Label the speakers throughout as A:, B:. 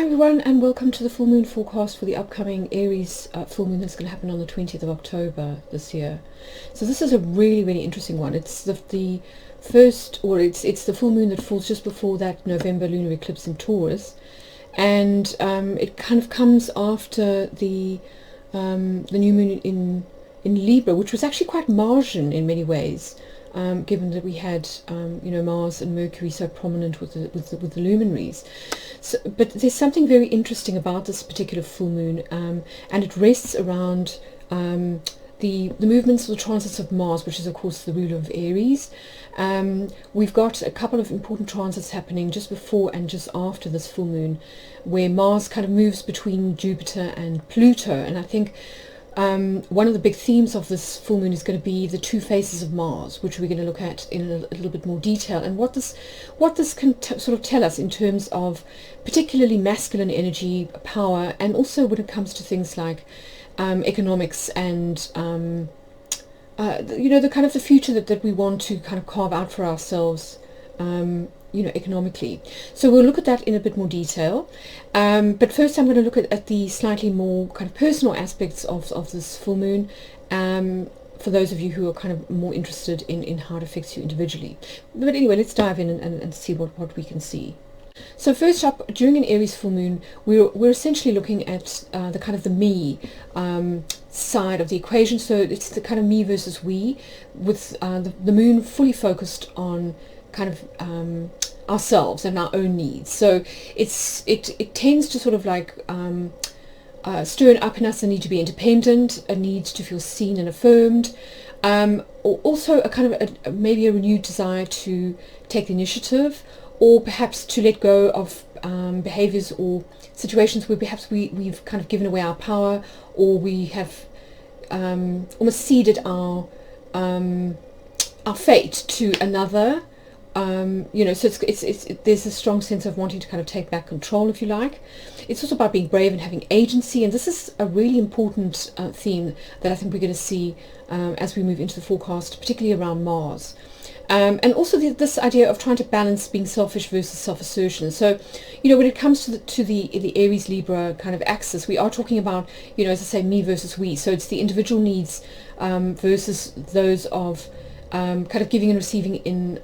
A: Hi everyone, and welcome to the full moon forecast for the upcoming Aries full moon that's going to happen on the 20th of October this year. So this is a really interesting one. It's the first, or it's the full moon that falls just before that November lunar eclipse in Taurus, and it kind of comes after the new moon in Libra, which was actually quite Martian in many ways. Given that we had Mars and Mercury so prominent with the luminaries. So, but there's something very interesting about this particular full moon, and it rests around the movements or the transits of Mars, which is of course the ruler of Aries. We've got a couple of important transits happening just before and just after this full moon, where Mars kind of moves between Jupiter and Pluto, and I think one of the big themes of this full moon is going to be the two faces of Mars, which we're going to look at in a little bit more detail, and what this can sort of tell us in terms of particularly masculine energy, power, and also when it comes to things like economics and the kind of the future that we want to kind of carve out for ourselves. Economically. So we'll look at that in a bit more detail. But first I'm going to look at the slightly more kind of personal aspects of this full moon, for those of you who are kind of more interested in how it affects you individually. But anyway, let's dive in and see what we can see. So first up, during an Aries full moon, we're essentially looking at the kind of the me side of the equation. So it's the kind of me versus we, with the moon fully focused on kind of ourselves and our own needs. So it tends to sort of like stir up in us a need to be independent, a need to feel seen and affirmed, also a kind of maybe a renewed desire to take the initiative, or perhaps to let go of behaviors or situations where perhaps we've kind of given away our power, or we have almost ceded our fate to another. So there's a strong sense of wanting to kind of take back control, if you like. It's also about being brave and having agency, and this is a really important theme that I think we're going to see as we move into the forecast, particularly around Mars. And also this idea of trying to balance being selfish versus self-assertion. So, when it comes to the Aries Libra kind of axis, we are talking about, as I say, me versus we. So it's the individual needs versus those of kind of giving and receiving in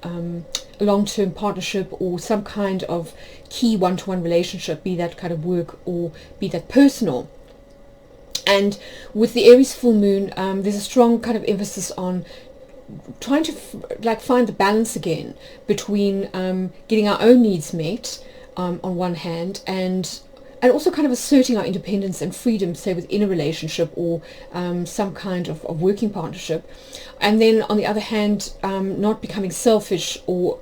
A: a long-term partnership, or some kind of key one-to-one relationship, be that kind of work or be that personal. And with the Aries full moon, there's a strong kind of emphasis on trying to find the balance again between getting our own needs met on one hand, and also kind of asserting our independence and freedom, say within a relationship or some kind of working partnership. And then on the other hand, not becoming selfish or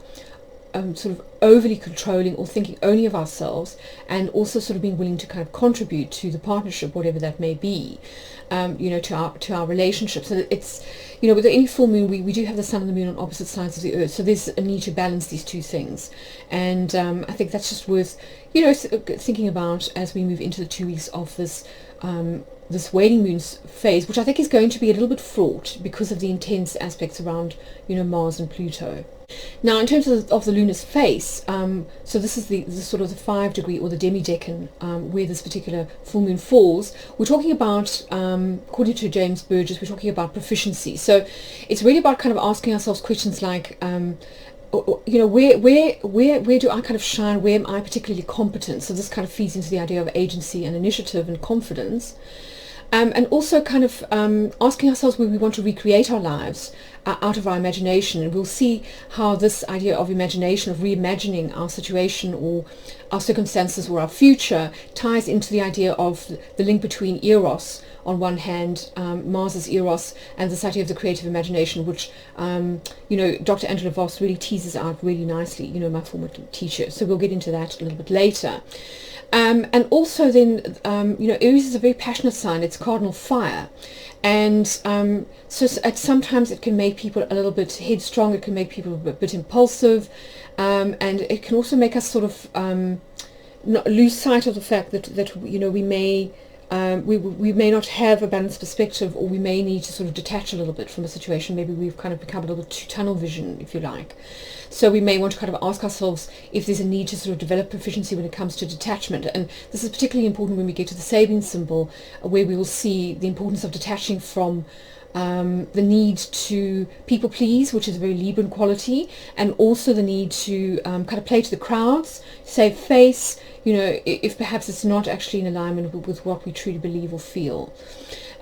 A: sort of overly controlling or thinking only of ourselves, and also sort of being willing to kind of contribute to the partnership, whatever that may be, to our relationship. So that it's, with any full moon, we do have the sun and the moon on opposite sides of the earth, so there's a need to balance these two things. And I think that's just worth thinking about as we move into the 2 weeks of this waning moon phase, which I think is going to be a little bit fraught because of the intense aspects around Mars and Pluto. Now, in terms of the lunar face, so this is the sort of the 5-degree or the demi-decan where this particular full moon falls. We're talking about, according to James Burgess, we're talking about proficiency. So it's really about kind of asking ourselves questions like, where do I kind of shine? Where am I particularly competent? So this kind of feeds into the idea of agency and initiative and confidence. And also kind of asking ourselves where we want to recreate our lives out of our imagination. And we'll see how this idea of imagination, of reimagining our situation or our circumstances or our future, ties into the idea of the link between Eros on one hand, Mars's Eros, and this idea of the creative imagination, which Dr. Angela Voss really teases out really nicely, my former teacher. So we'll get into that a little bit later. And also then, Aries is a very passionate sign. It's cardinal fire. And so sometimes it can make people a little bit headstrong. It can make people a bit impulsive. And it can also make us sort of not lose sight of the fact that we may we may not have a balanced perspective, or we may need to sort of detach a little bit from a situation. Maybe we've kind of become a little bit too tunnel vision, if you like. So we may want to kind of ask ourselves if there's a need to sort of develop proficiency when it comes to detachment. And this is particularly important when we get to the Sabian symbol, where we will see the importance of detaching from the need to people please, which is a very Libran quality, and also the need to kind of play to the crowds, save face, if perhaps it's not actually in alignment with what we truly believe or feel.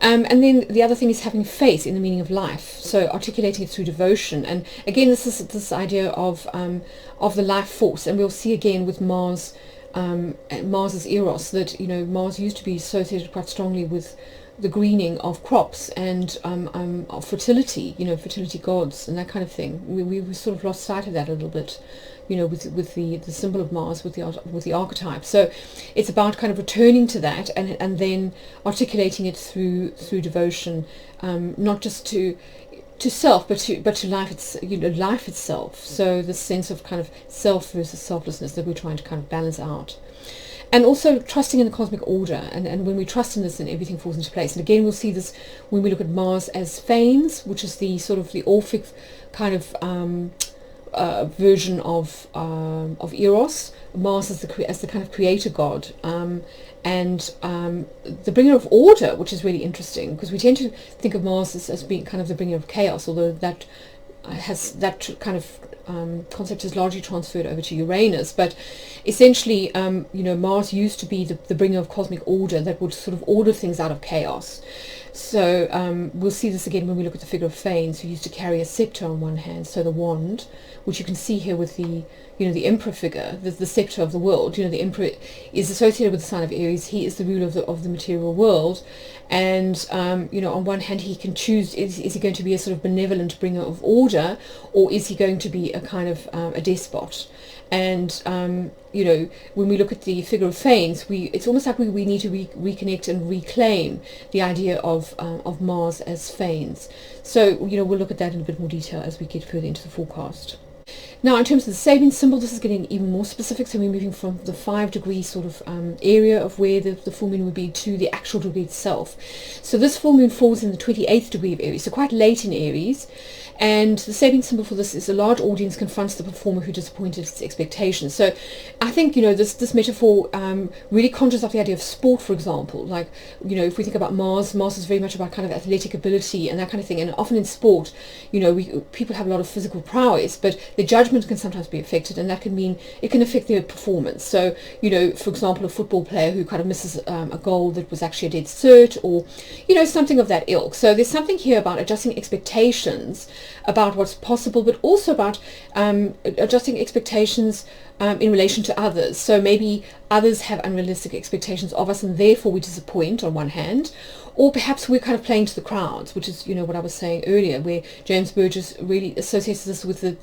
A: And then the other thing is having faith in the meaning of life, so articulating it through devotion. And again, this is this idea of the life force, and we'll see again with Mars, Mars's Eros, that Mars used to be associated quite strongly with the greening of crops and of fertility, fertility gods and that kind of thing. We sort of lost sight of that a little bit, with the symbol of Mars, with the archetype. So it's about kind of returning to that and then articulating it through devotion, not just to self, but to life. Life itself. So the sense of kind of self versus selflessness that we're trying to kind of balance out. And also trusting in the cosmic order, and when we trust in this, then everything falls into place. And again, we'll see this when we look at Mars as Phanes, which is the sort of the Orphic kind of version of Eros. Mars as the kind of creator god, and the bringer of order, which is really interesting, because we tend to think of Mars as being kind of the bringer of chaos, although that kind of concept is largely transferred over to Uranus. But essentially, Mars used to be the bringer of cosmic order that would sort of order things out of chaos. So we'll see this again when we look at the figure of Phanes, who used to carry a scepter on one hand, so the wand, which you can see here with the emperor figure, the scepter of the world. The emperor is associated with the sign of Aries. He is the ruler of the material world, and on one hand he can choose: is he going to be a sort of benevolent bringer of order, or is he going to be a kind of a despot? And when we look at the figure of Phanes, it's almost like we need to reconnect and reclaim the idea of Mars as Phanes. So we'll look at that in a bit more detail as we get further into the forecast. Now, in terms of the Sabian symbol, this is getting even more specific. So we're moving from the 5-degree sort of area of where the full moon would be to the actual degree itself. So this full moon falls in the 28th degree of Aries, so quite late in Aries. And the Sabian symbol for this is a large audience confronts the performer who disappointed its expectations. So I think, this metaphor really conjures up the idea of sport, for example. Like, if we think about Mars is very much about kind of athletic ability and that kind of thing. And often in sport, people have a lot of physical prowess, but their judgment can sometimes be affected, and that can mean it can affect their performance. So, for example, a football player who kind of misses a goal that was actually a dead cert, or, something of that ilk. So there's something here about adjusting expectations about what's possible, but also about adjusting expectations in relation to others. So maybe others have unrealistic expectations of us, and therefore we disappoint on one hand, or perhaps we're kind of playing to the crowds, which is what I was saying earlier, where James Burgess really associates this with the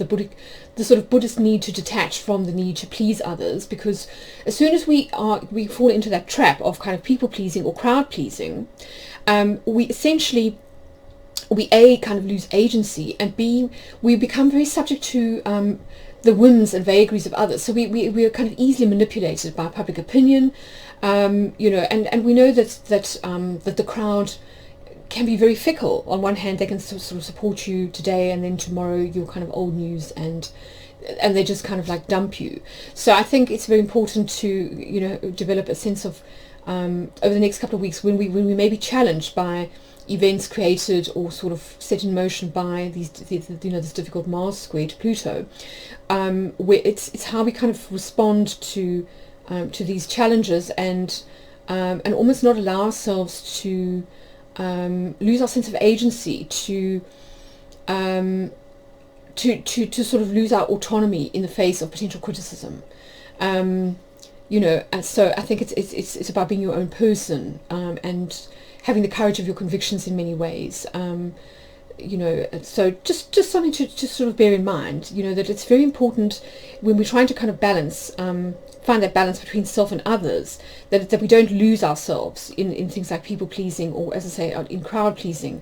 A: sort of Buddhist need to detach from the need to please others, because as soon as we fall into that trap of kind of people pleasing or crowd pleasing, we essentially kind of lose agency, and we become very subject to the whims and vagaries of others. So we are kind of easily manipulated by public opinion, and we know that the crowd can be very fickle. On one hand, they can sort of support you today, and then tomorrow you're kind of old news, and they just kind of like dump you. So I think it's very important to develop a sense of over the next couple of weeks when we may be challenged by events created or sort of set in motion by this difficult Mars square to Pluto, where it's how we kind of respond to these challenges and almost not allow ourselves to lose our sense of agency, to sort of lose our autonomy in the face of potential criticism. And so I think it's about being your own person, and having the courage of your convictions in many ways. So just something to sort of bear in mind, that it's very important when we're trying to kind of balance, find that balance between self and others, that we don't lose ourselves in things like people pleasing, or, as I say, in crowd pleasing,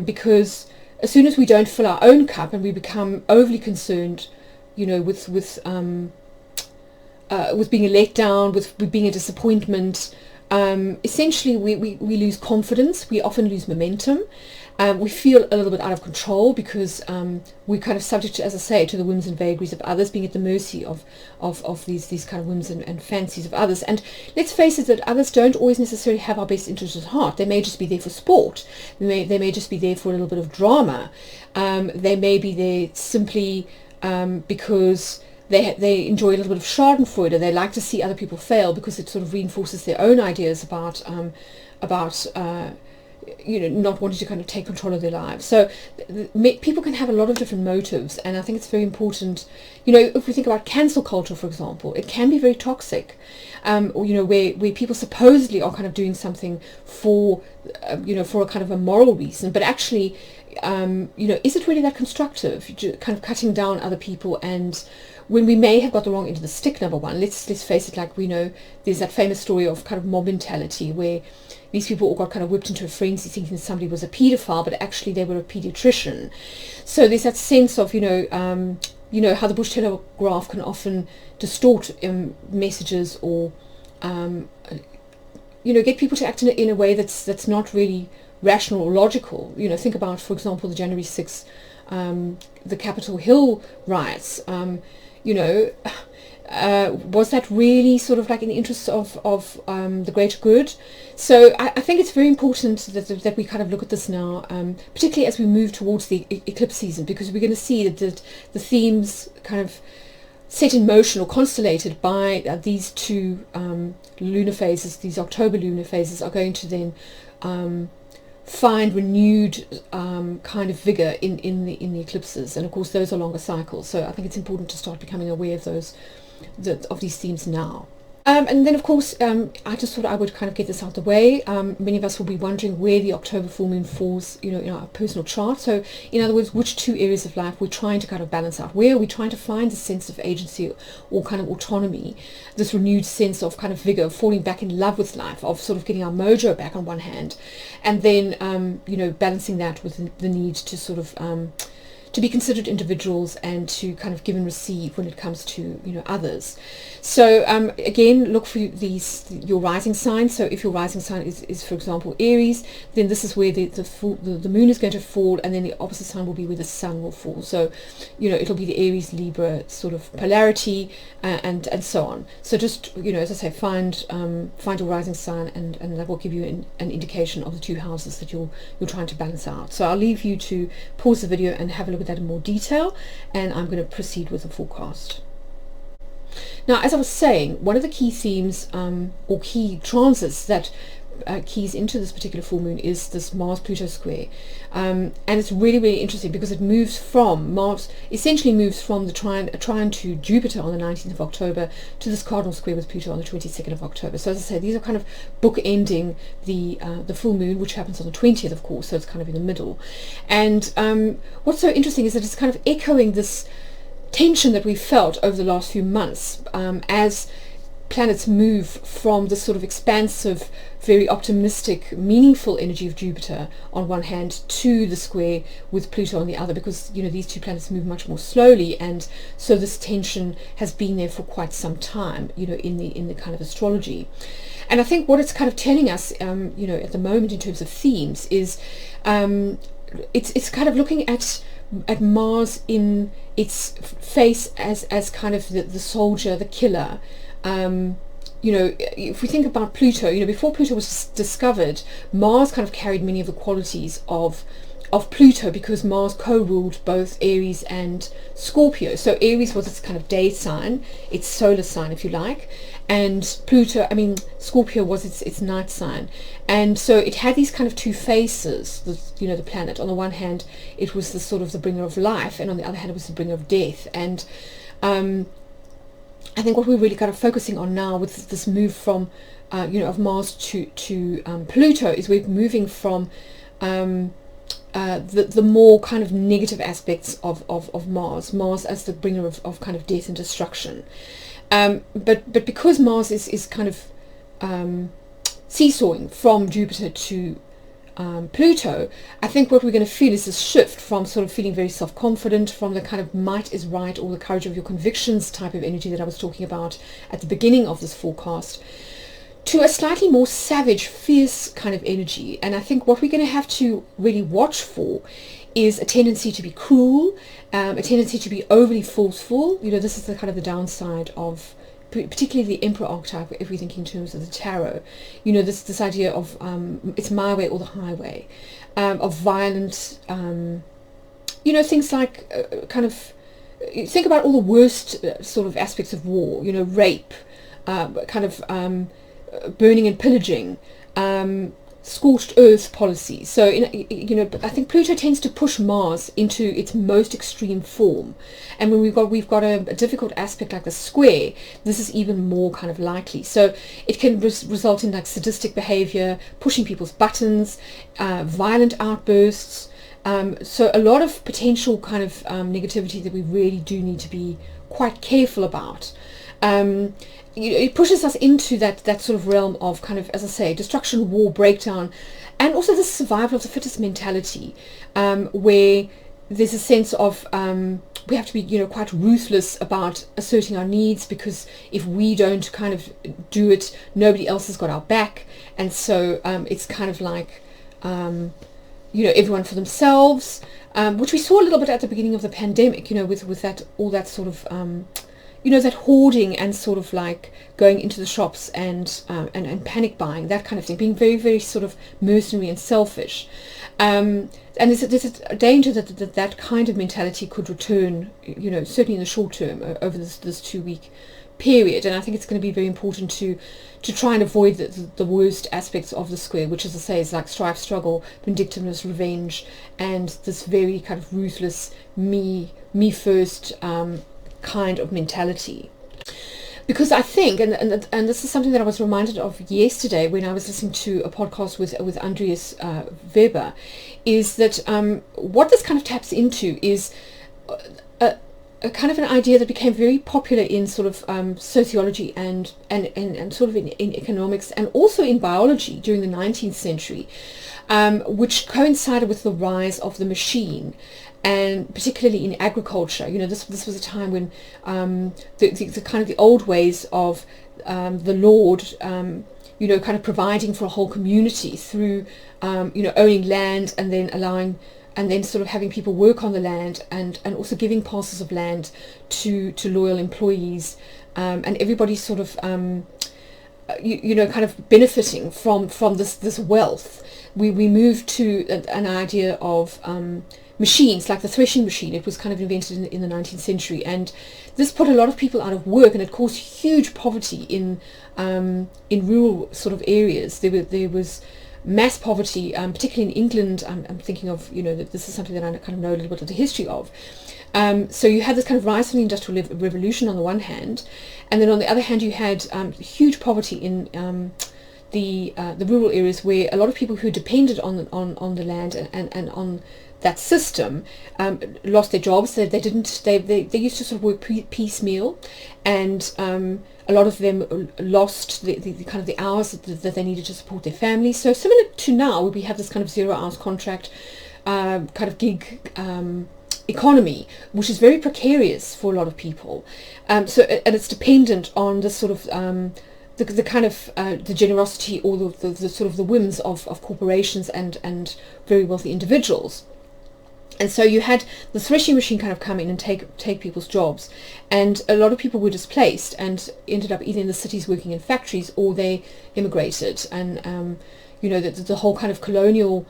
A: because as soon as we don't fill our own cup and we become overly concerned, with being a letdown, with being a disappointment, essentially we lose confidence, we often lose momentum. We feel a little bit out of control because we're kind of subject to, as I say, to the whims and vagaries of others, being at the mercy of these kind of whims and fancies of others. And let's face it, that others don't always necessarily have our best interests at heart. They may just be there for sport. They may just be there for a little bit of drama. They may be there simply because they enjoy a little bit of Schadenfreude. They like to see other people fail because it sort of reinforces their own ideas about not wanting to kind of take control of their lives. So people can have a lot of different motives, and I think it's very important, if we think about cancel culture, for example, it can be very toxic, where people supposedly are kind of doing something for a kind of a moral reason, but actually is it really that constructive, kind of cutting down other people? And when we may have got the wrong end of the stick, number one, let's face it, like we know there's that famous story of kind of mob mentality where these people all got kind of whipped into a frenzy thinking that somebody was a paedophile, but actually they were a pediatrician. So there's that sense of, how the Bush Telegraph can often distort messages or, get people to act in a way that's not really rational or logical. Think about, for example, the January 6th, the Capitol Hill riots. Was that really sort of like in the interests of the greater good? So I think it's very important that we kind of look at this now, particularly as we move towards the eclipse season, because we're going to see that the themes kind of set in motion or constellated by these two lunar phases, these October lunar phases, are going to then find renewed kind of vigor in the eclipses, and of course those are longer cycles. So I think it's important to start becoming aware of of these themes now. And then of course I just thought I would kind of get this out of the way. Many of us will be wondering where the October full moon falls, in our personal chart. So in other words, which two areas of life we're trying to kind of balance out. Where are we trying to find a sense of agency or kind of autonomy, this renewed sense of kind of vigor, of falling back in love with life, of sort of getting our mojo back on one hand, and then balancing that with the need to sort of to be considered individuals and to kind of give and receive when it comes to others. So again, look for your rising sign. So if your rising sign is for example Aries, then this is where the moon is going to fall, and then the opposite sign will be where the sun will fall. So it'll be the Aries Libra sort of polarity, and so on. So just as I say, find your rising sign, and that will give you an indication of the two houses that you're trying to balance out. So I'll leave you to pause the video and have a look at that in more detail, and I'm going to proceed with the forecast. Now, as I was saying, one of the key themes or key transits that keys into this particular full moon is this Mars-Pluto square, and it's really, really interesting because it moves from Mars, essentially moves from the trine to Jupiter on the 19th of October to this cardinal square with Pluto on the 22nd of October. So as I say, these are kind of bookending the full moon, which happens on the 20th, of course, so it's kind of in the middle. And what's so interesting is that it's kind of echoing this tension that we've felt over the last few months as planets move from the sort of expansive, very optimistic, meaningful energy of Jupiter on one hand to the square with Pluto on the other, because these two planets move much more slowly, and so this tension has been there for quite some time in the kind of astrology. And I think what it's kind of telling us at the moment in terms of themes is it's kind of looking at Mars in its face as kind of the soldier, the killer. If we think about Pluto, before Pluto was discovered, Mars kind of carried many of the qualities of Pluto, because Mars co-ruled both Aries and Scorpio. So Aries was its kind of day sign, its solar sign, if you like, and Scorpio was its night sign. And so it had these kind of two faces, the planet. On the one hand, it was the sort of the bringer of life, and on the other hand, it was the bringer of death. And I think what we're really kind of focusing on now with this move from, of Mars to Pluto, is we're moving from the more kind of negative aspects of Mars as the bringer of kind of death and destruction. But because Mars is kind of seesawing from Jupiter to Pluto, I think what we're going to feel is this shift from sort of feeling very self-confident, from the kind of might is right or the courage of your convictions type of energy that I was talking about at the beginning of this forecast, to a slightly more savage, fierce kind of energy. And I think what we're going to have to really watch for is a tendency to be cruel, a tendency to be overly forceful. You know, this is the kind of the downside of particularly the Emperor archetype, if we think in terms of the tarot. You know, this idea of it's my way or the highway, of violent, you know, things like kind of, think about all the worst sort of aspects of war, you know, rape, kind of burning and pillaging, scorched earth policy. So, you know, I think Pluto tends to push Mars into its most extreme form. And when we've got a difficult aspect like the square, this is even more kind of likely. So it can result in like sadistic behavior, pushing people's buttons, violent outbursts. So a lot of potential kind of negativity that we really do need to be quite careful about. It pushes us into that sort of realm of kind of, as I say, destruction, war, breakdown, and also the survival of the fittest mentality, where there's a sense of we have to be, you know, quite ruthless about asserting our needs, because if we don't kind of do it, nobody else has got our back. And so it's kind of like, you know, everyone for themselves, which we saw a little bit at the beginning of the pandemic, you know, with that, all that sort of, you know, that hoarding and sort of like going into the shops and panic buying, that kind of thing, being very, very sort of mercenary and selfish. And there's a danger that kind of mentality could return, you know, certainly in the short term over this 2-week period. And I think it's going to be very important to try and avoid the worst aspects of the square, which, as I say, is like strife, struggle, vindictiveness, revenge, and this very kind of ruthless me first kind of mentality. Because I think, and this is something that I was reminded of yesterday when I was listening to a podcast with Andreas Weber, is that what this kind of taps into is a kind of an idea that became very popular in sort of sociology and sort of in economics and also in biology during the 19th century, which coincided with the rise of the machine. And particularly in agriculture, you know, this was a time when the kind of the old ways of the Lord, you know, kind of providing for a whole community through, you know, owning land and then allowing, and then sort of having people work on the land and also giving parcels of land to loyal employees, and everybody sort of, you know, kind of benefiting from this wealth. We moved to an idea of machines, like the threshing machine. It was kind of invented in the 19th century, and this put a lot of people out of work, and it caused huge poverty in rural sort of areas. There was mass poverty, particularly in England. I'm thinking of, you know, that this is something that I kind of know a little bit of the history of. So you had this kind of rise from the Industrial Revolution on the one hand, and then on the other hand you had huge poverty in the rural areas, where a lot of people who depended on the land and on that system lost their jobs. They used to sort of work piecemeal, and a lot of them lost the kind of the hours that they needed to support their families. So similar to now, where we have this kind of 0 hours contract kind of gig economy, which is very precarious for a lot of people. So and it's dependent on this sort of the kind of the generosity or the sort of the whims of corporations and very wealthy individuals. And so you had the threshing machine kind of come in and take people's jobs, and a lot of people were displaced and ended up either in the cities working in factories, or they immigrated. And you know, the whole kind of colonial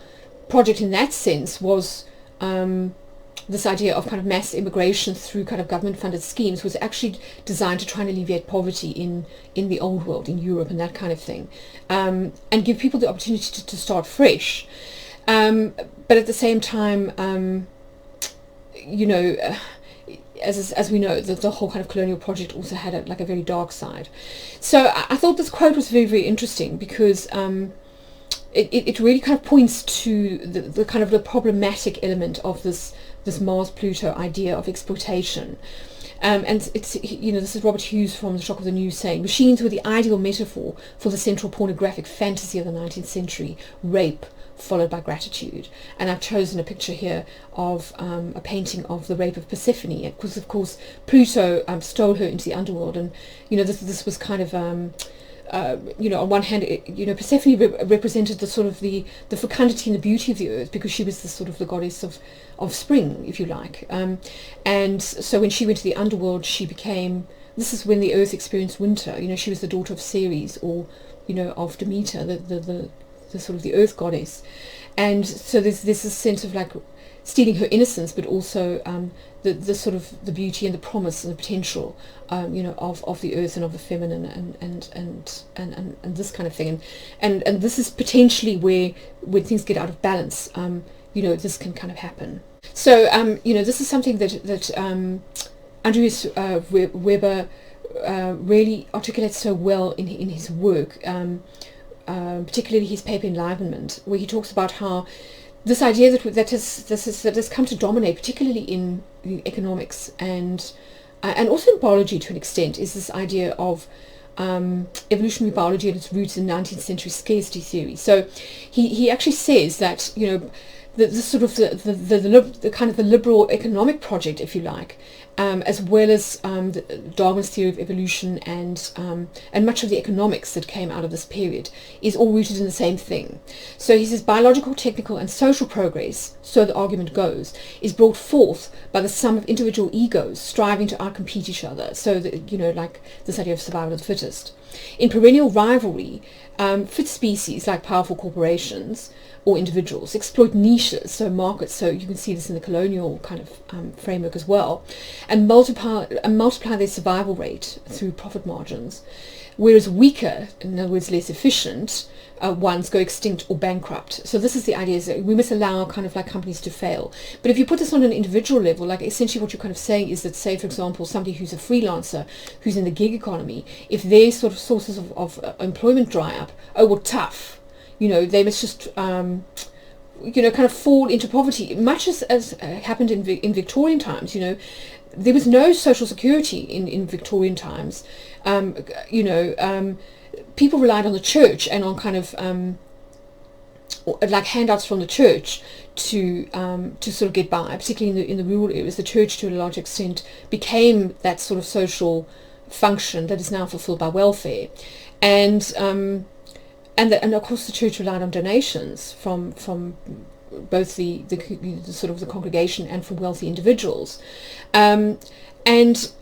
A: project in that sense was this idea of kind of mass immigration through kind of government-funded schemes, was actually designed to try and alleviate poverty in the old world, in Europe and that kind of thing, and give people the opportunity to start fresh. But at the same time, you know, as we know, the whole kind of colonial project also had a very dark side. So I thought this quote was very, very interesting, because it really kind of points to the kind of the problematic element of this Mars-Pluto idea of exploitation. And it's, you know, this is Robert Hughes from The Shock of the News saying, machines were the ideal metaphor for the central pornographic fantasy of the 19th century, rape followed by gratitude. And I've chosen a picture here of a painting of the rape of Persephone, because of course Pluto stole her into the underworld, and you know, this was kind of on one hand, Persephone represented the sort of the fecundity and the beauty of the earth, because she was the sort of the goddess of spring, if you like. And so when she went to the underworld, this is when the earth experienced winter. She was the daughter of Ceres, or, of Demeter, the sort of the earth goddess. And so there's this sense of like stealing her innocence, but also the sort of the beauty and the promise and the potential, of the earth and of the feminine, and this kind of thing. And this is potentially where, when things get out of balance, this can kind of happen. So this is something that Andreas Weber really articulates so well in his work, particularly his paper Enlightenment, where he talks about how this idea that has come to dominate, particularly in economics and also in biology to an extent, is this idea of evolutionary biology and its roots in 19th century scarcity theory. So he actually says that the sort of the kind of the liberal economic project, if you like, as well as Darwin's theory of evolution and much of the economics that came out of this period, is all rooted in the same thing. So he says biological, technical and social progress, so the argument goes, is brought forth by the sum of individual egos striving to outcompete each other. So like this idea of survival of the fittest. In perennial rivalry, fit species like powerful corporations or individuals exploit niches, so markets, so you can see this in the colonial kind of framework as well, and multiply their survival rate through profit margins, whereas weaker, in other words less efficient, ones go extinct or bankrupt. So this is the idea, is that we must allow kind of like companies to fail. But if you put this on an individual level, like essentially what you're kind of saying is that, say for example, somebody who's a freelancer, who's in the gig economy, if their sort of sources of employment dry up, oh well, tough. They must just, kind of fall into poverty, much as happened in Victorian times. There was no social security in Victorian times. People relied on the church and on kind of like handouts from the church to sort of get by, particularly in the rural areas. The church, to a large extent, became that sort of social function that is now fulfilled by welfare, and of course the church relied on donations from both the sort of the congregation and from wealthy individuals, and then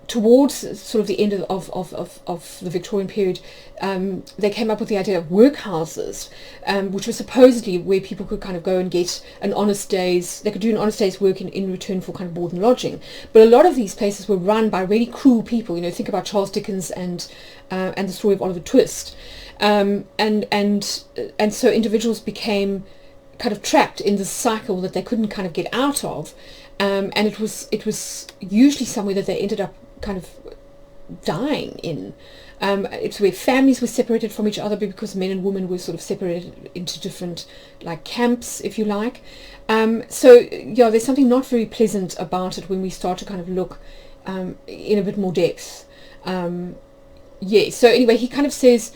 A: towards sort of the end of the Victorian period, they came up with the idea of workhouses, which was supposedly where people could kind of go and get they could do an honest day's work in return for kind of board and lodging. But a lot of these places were run by really cruel people. Think about Charles Dickens and the story of Oliver Twist, and so individuals became kind of trapped in this cycle that they couldn't kind of get out of, and it was usually somewhere that they ended up kind of dying in. It's where families were separated from each other because men and women were sort of separated into different like camps, if you like. So there's something not very pleasant about it when we start to kind of look in a bit more depth. So anyway, he kind of says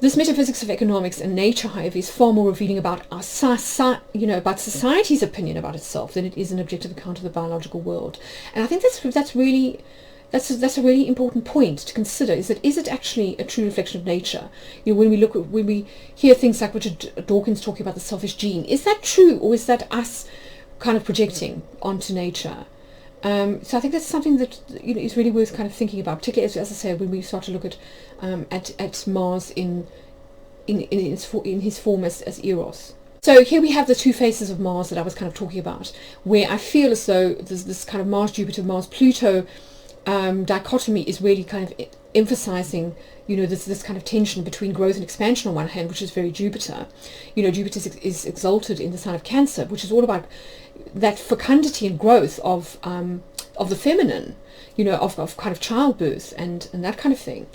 A: this metaphysics of economics and nature, however, is far more revealing about about society's opinion about itself than it is an objective account of the biological world. And I think that's a really important point to consider, is it actually a true reflection of nature? When we hear things like Richard Dawkins talking about the selfish gene, is that true, or is that us kind of projecting onto nature? So I think that's something that is really worth kind of thinking about, particularly as I say, when we start to look at Mars in his form as Eros. So here we have the two faces of Mars that I was kind of talking about, where I feel as though this kind of Mars-Jupiter, Mars-Pluto dichotomy is really kind of emphasizing, this kind of tension between growth and expansion on one hand, which is very Jupiter. Jupiter is exalted in the sign of Cancer, which is all about that fecundity and growth of the feminine, of kind of childbirth and that kind of thing.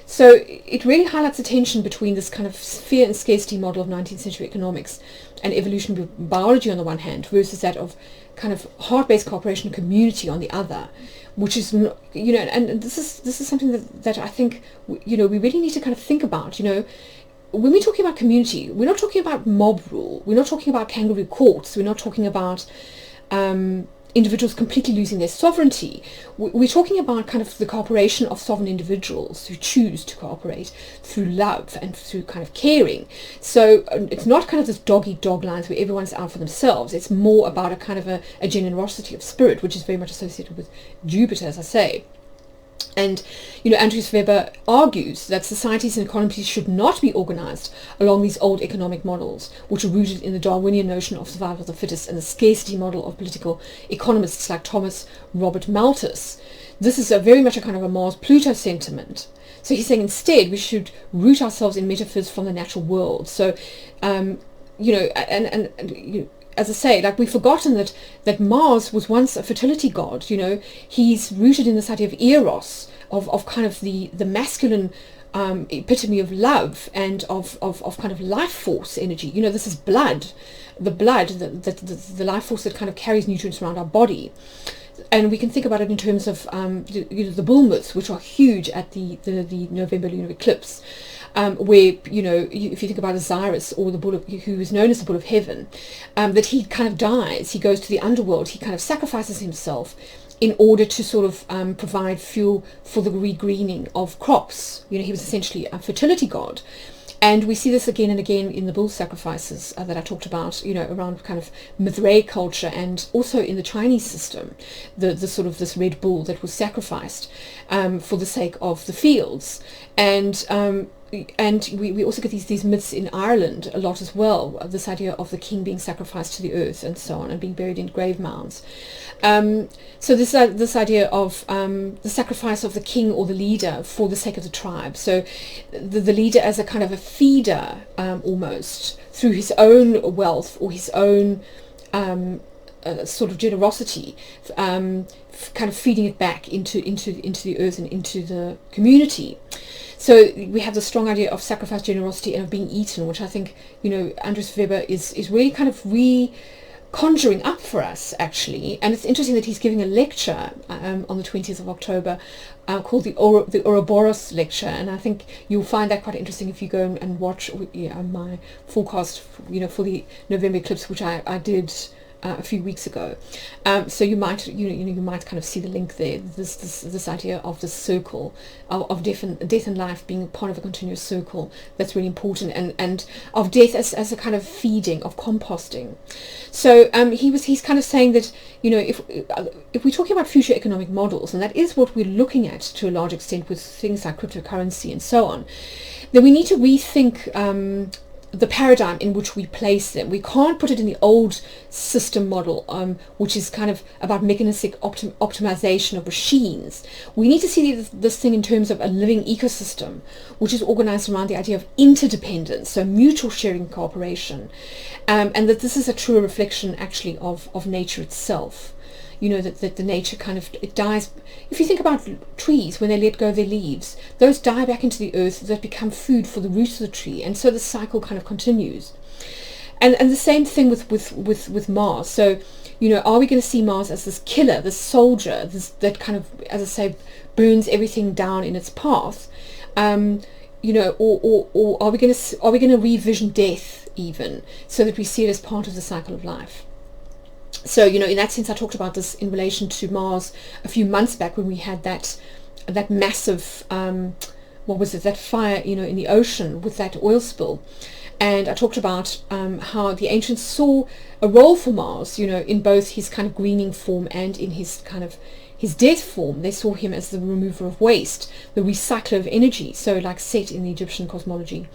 A: So it really highlights the tension between this kind of fear and scarcity model of 19th century economics and evolutionary biology on the one hand, versus that of kind of heart-based cooperation and community on the other, which is, and this is something that I think, we really need to kind of think about. When we're talking about community, we're not talking about mob rule, we're not talking about kangaroo courts, we're not talking about individuals completely losing their sovereignty. We're talking about kind of the cooperation of sovereign individuals who choose to cooperate through love and through kind of caring. So it's not kind of this dog-eat-dog lines where everyone's out for themselves. It's more about a kind of a generosity of spirit, which is very much associated with Jupiter, as I say. And, Andreas Weber argues that societies and economies should not be organized along these old economic models, which are rooted in the Darwinian notion of survival of the fittest and the scarcity model of political economists like Thomas Robert Malthus. This is very much a kind of a Mars-Pluto sentiment. So he's saying instead we should root ourselves in metaphors from the natural world. So, as I say, like we've forgotten that Mars was once a fertility god. He's rooted in this idea of Eros, of kind of the masculine epitome of love and of kind of life force energy. This is blood, the life force that kind of carries nutrients around our body. And we can think about it in terms of the bull myths, which are huge at the November lunar eclipse. Where, if you think about Osiris, or the bull who is known as the bull of heaven, that he kind of dies, he goes to the underworld, he kind of sacrifices himself in order to sort of provide fuel for the regreening of crops. He was essentially a fertility god. And we see this again and again in the bull sacrifices that I talked about, around kind of Mithraic culture, and also in the Chinese system, the sort of this red bull that was sacrificed for the sake of the fields. And we also get these myths in Ireland a lot as well, this idea of the king being sacrificed to the earth and so on, and being buried in grave mounds. So this idea of the sacrifice of the king or the leader for the sake of the tribe. So the leader as a kind of a feeder, almost, through his own wealth or his own sort of generosity, kind of feeding it back into the earth and into the community. So we have the strong idea of sacrifice, generosity, and of being eaten, which I think, Andreas Weber is really kind of conjuring up for us, actually. And it's interesting that he's giving a lecture on the 20th of October called the Ouroboros lecture, and I think you'll find that quite interesting if you go and watch my forecast, for the November eclipse, which I did a few weeks ago. So you might you might kind of see the link there. This idea of the circle of death and life being part of a continuous circle, that's really important, and of death as a kind of feeding, of composting. So he's kind of saying that if we're talking about future economic models, and that is what we're looking at to a large extent with things like cryptocurrency and so on, then we need to rethink the paradigm in which we place them. We can't put it in the old system model, which is kind of about mechanistic optimization of machines. We need to see this thing in terms of a living ecosystem, which is organized around the idea of interdependence, so mutual sharing and cooperation, and that this is a truer reflection, actually, of nature itself. That the nature kind of, it dies. If you think about trees, when they let go of their leaves, those die back into the earth, that become food for the roots of the tree, and so the cycle kind of continues. And the same thing with Mars. So, are we going to see Mars as this killer, this soldier, that kind of, as I say, burns everything down in its path? Or are we going to revision death even, so that we see it as part of the cycle of life? So, in that sense, I talked about this in relation to Mars a few months back, when we had that massive, that fire, in the ocean with that oil spill. And I talked about how the ancients saw a role for Mars, in both his kind of greening form and in his kind of his death form. They saw him as the remover of waste, the recycler of energy. So like Set in the Egyptian cosmology,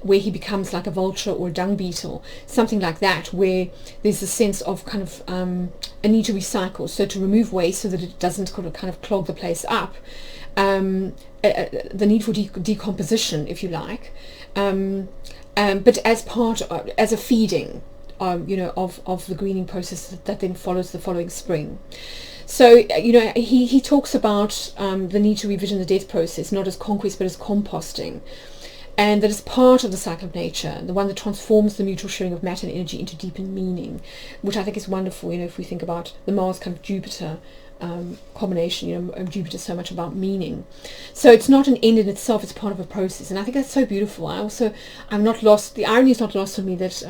A: where he becomes like a vulture or a dung beetle, something like that, where there's a sense of kind of a need to recycle, so to remove waste so that it doesn't kind of clog the place up, the need for decomposition, if you like, but as a feeding, of the greening process that then follows the following spring. So, he talks about the need to revision the death process, not as conquest but as composting, and that is part of the cycle of nature, the one that transforms the mutual sharing of matter and energy into deepened meaning, which I think is wonderful, if we think about the Mars kind of Jupiter combination, Jupiter is so much about meaning. So it's not an end in itself, it's part of a process, and I think that's so beautiful. I'm not lost, the irony is not lost on me that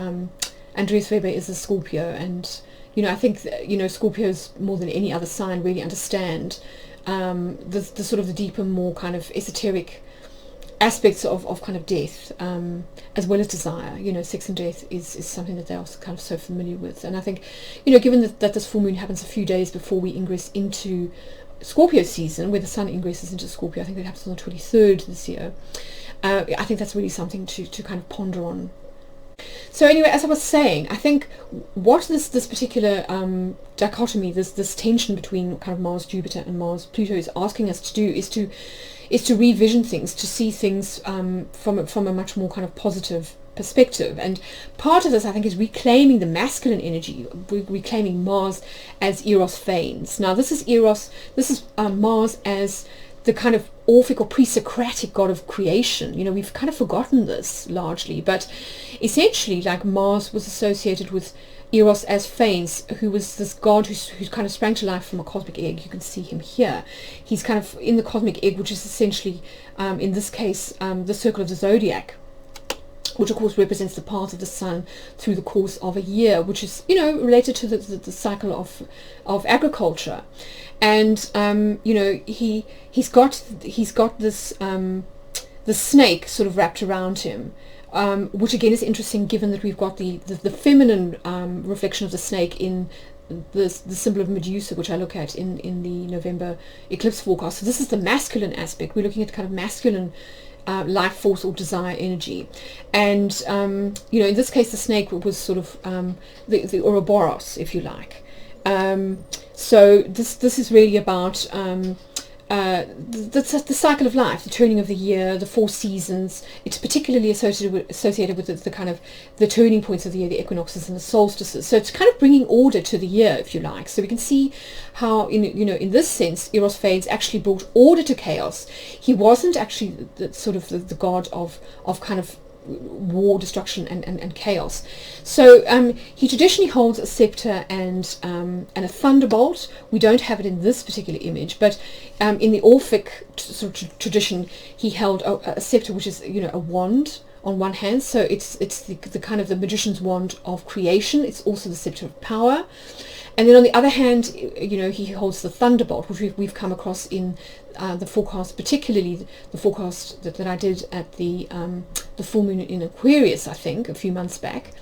A: Andreas Weber is a Scorpio, and I think that, Scorpios more than any other sign really understand the sort of the deeper, more kind of esoteric aspects of kind of death, as well as desire. Sex and death is something that they're also kind of so familiar with. And I think, given that this full moon happens a few days before we ingress into Scorpio season, where the sun ingresses into Scorpio, I think that happens on the 23rd this year. I think that's really something to kind of ponder on. So anyway, as I was saying, I think what this particular dichotomy, this tension between kind of Mars Jupiter and Mars Pluto is asking us to do is to revision things, to see things from a much more kind of positive perspective. And part of this, I think, is reclaiming the masculine energy, reclaiming Mars as Eros Phanes. Now this is Eros, this is Mars as the kind of Orphic or pre-Socratic god of creation. We've kind of forgotten this largely, but essentially, like, Mars was associated with Eros as Phanes, who was this god who kind of sprang to life from a cosmic egg. You can see him here. He's kind of in the cosmic egg, which is essentially, in this case, the circle of the zodiac, which of course represents the path of the sun through the course of a year, which is related to the cycle of agriculture. And he's got this the snake sort of wrapped around him, which again is interesting, given that we've got the feminine reflection of the snake in the symbol of Medusa, which I look at in the November eclipse forecast. So this is the masculine aspect. We're looking at kind of masculine life force or desire energy. And in this case the snake was sort of the Ouroboros, if you like. So this is really about the cycle of life, the turning of the year, the 4 seasons. It's particularly associated with the kind of the turning points of the year, the equinoxes and the solstices. So it's kind of bringing order to the year, if you like. So we can see how in this sense Eros Phanes actually brought order to chaos. He wasn't actually the god of kind of war, destruction and chaos. So he traditionally holds a scepter and a thunderbolt. We don't have it in this particular image, but in the Orphic sort of tradition, he held a scepter, which is a wand on one hand. So it's the kind of the magician's wand of creation. It's also the scepter of power. And then on the other hand, he holds the thunderbolt, which we've come across in the forecast, particularly the forecast that I did at the full moon in Aquarius, I think, a few months back,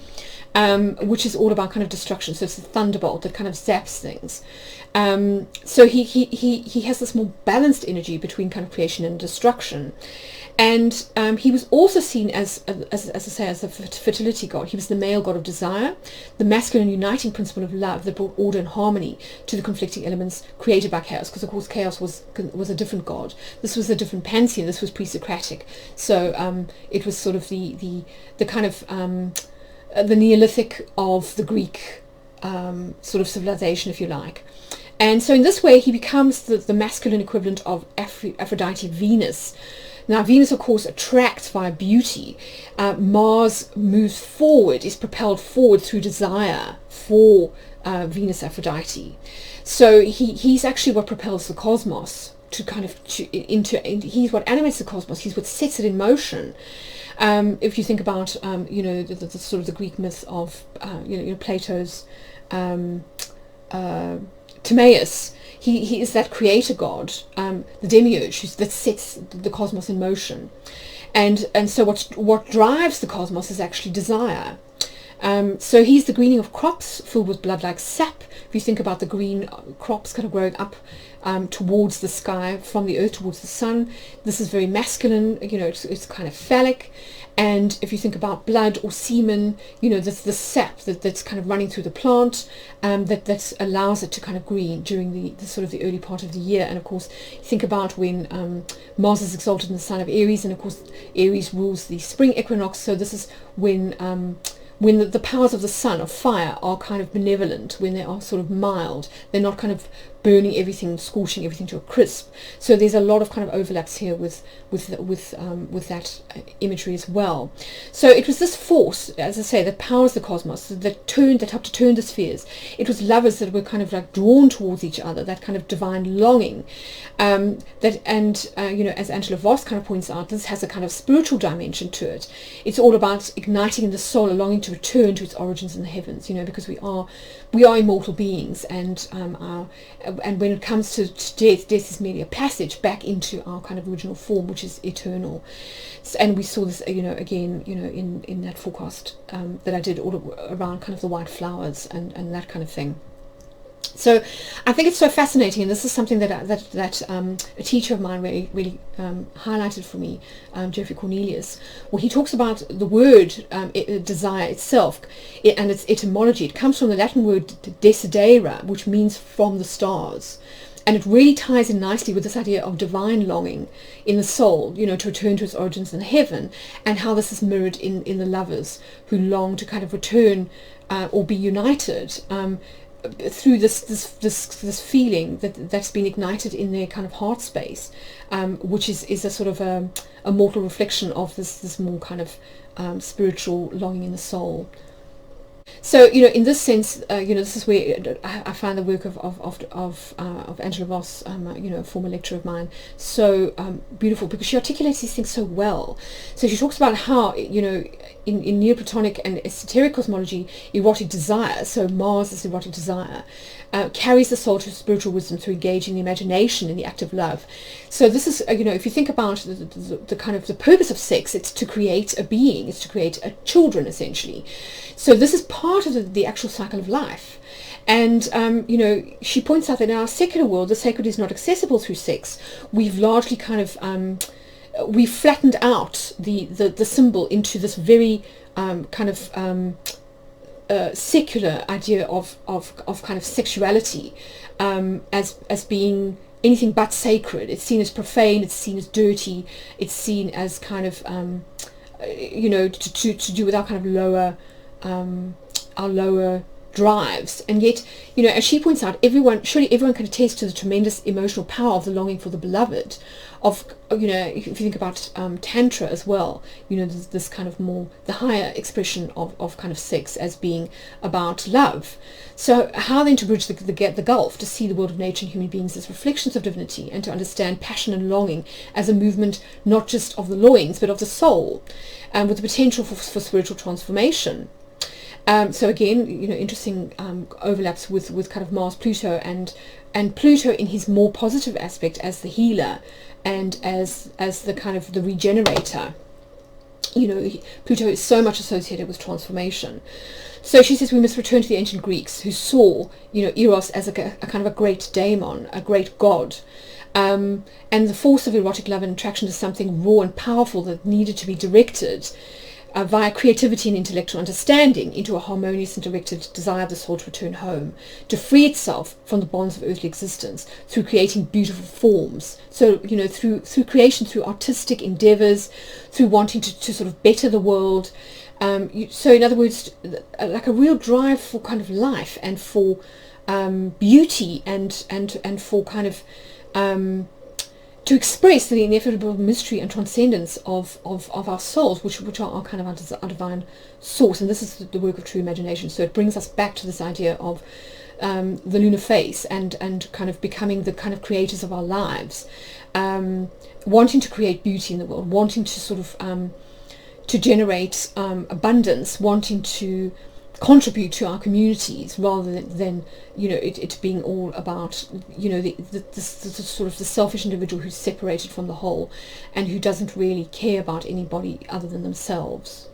A: which is all about kind of destruction. So it's the thunderbolt that kind of zaps things. So he has this more balanced energy between kind of creation and destruction. And he was also seen as I say, as a fertility god. He was the male god of desire, the masculine uniting principle of love that brought order and harmony to the conflicting elements created by chaos. Because of course chaos was a different god. This was a different pantheon. This was pre-Socratic. So it was sort of the kind of the Neolithic of the Greek sort of civilization, if you like. And so in this way he becomes the masculine equivalent of Aphrodite, Venus. Now Venus of course attracts via beauty. Mars moves forward, is propelled forward through desire for Venus Aphrodite. So he's actually what propels the cosmos to kind of he's what animates the cosmos. He's what sets it in motion. If you think about the sort of the Greek myth of Plato's Timaeus, he is that creator god, the demiurge that sets the cosmos in motion, and so what drives the cosmos is actually desire. So he's the greening of crops filled with blood like sap. If you think about the green crops kind of growing up towards the sky, from the earth towards the sun, this is very masculine, it's kind of phallic. And if you think about blood or semen, that's the sap that's kind of running through the plant, that allows it to kind of green during the sort of the early part of the year. And of course, think about when Mars is exalted in the sign of Aries, and of course Aries rules the spring equinox. So this is when the powers of the sun, of fire, are kind of benevolent, when they are sort of mild. They're not kind of burning everything, scorching everything to a crisp. So there's a lot of kind of overlaps here with that imagery as well. So it was this force, as I say, that powers the cosmos, that helped to turn the spheres. It was lovers that were kind of like drawn towards each other, that kind of divine longing. As Angela Voss kind of points out, this has a kind of spiritual dimension to it. It's all about igniting in the soul a longing to return to its origins in the heavens, because we are immortal beings, and when it comes to death is merely a passage back into our kind of original form, which is eternal. And we saw this, again, in that forecast that I did all around kind of the white flowers and that kind of thing. So I think it's so fascinating, and this is something that a teacher of mine really highlighted for me, Jeffrey Cornelius, where he talks about the word desire itself and its etymology. It comes from the Latin word desidera, which means from the stars. And it really ties in nicely with this idea of divine longing in the soul, to return to its origins in heaven, and how this is mirrored in the lovers who long to kind of return or be united through this feeling that's been ignited in their kind of heart space, which is a sort of a mortal reflection of this more kind of spiritual longing in the soul. So in this sense, this is where I find the work of Angela Voss, a former lecturer of mine, so beautiful, because she articulates these things so well. So she talks about how in Neoplatonic and esoteric cosmology, erotic desire, so Mars is erotic desire, carries the soul to spiritual wisdom through engaging the imagination in the act of love. So this is, if you think about the kind of the purpose of sex, it's to create a being, it's to create children, essentially. So this is part of the actual cycle of life. And, she points out that in our secular world, the sacred is not accessible through sex. We've largely kind of, we've flattened out the symbol into this very kind of secular idea of kind of sexuality as being anything but sacred. It's seen as profane, it's seen as dirty, it's seen as kind of, to do with our kind of our lower drives. And yet, as she points out, surely everyone can attest to the tremendous emotional power of the longing for the beloved, of if you think about tantra as well, this kind of more the higher expression of kind of sex as being about love. So how then to bridge the gulf, to see the world of nature and human beings as reflections of divinity, and to understand passion and longing as a movement not just of the loins but of the soul, with the potential for spiritual transformation. So again, interesting overlaps with kind of Mars-Pluto, and Pluto in his more positive aspect as the healer and as the kind of the regenerator. Pluto is so much associated with transformation. So she says we must return to the ancient Greeks, who saw Eros as a kind of a great daemon, a great god. And the force of erotic love and attraction is something raw and powerful that needed to be directed via creativity and intellectual understanding into a harmonious and directed desire of the soul to return home, to free itself from the bonds of earthly existence through creating beautiful forms. So, through creation, through artistic endeavors, through wanting to sort of better the world. So in other words, like a real drive for kind of life and for beauty and for kind of to express the ineffable mystery and transcendence of our souls, which are kind of our divine source. And this is the work of true imagination. So it brings us back to this idea of the lunar face and kind of becoming the kind of creators of our lives, wanting to create beauty in the world, wanting to sort of to generate abundance, wanting to contribute to our communities, rather than it being all about the sort of the selfish individual who's separated from the whole and who doesn't really care about anybody other than themselves.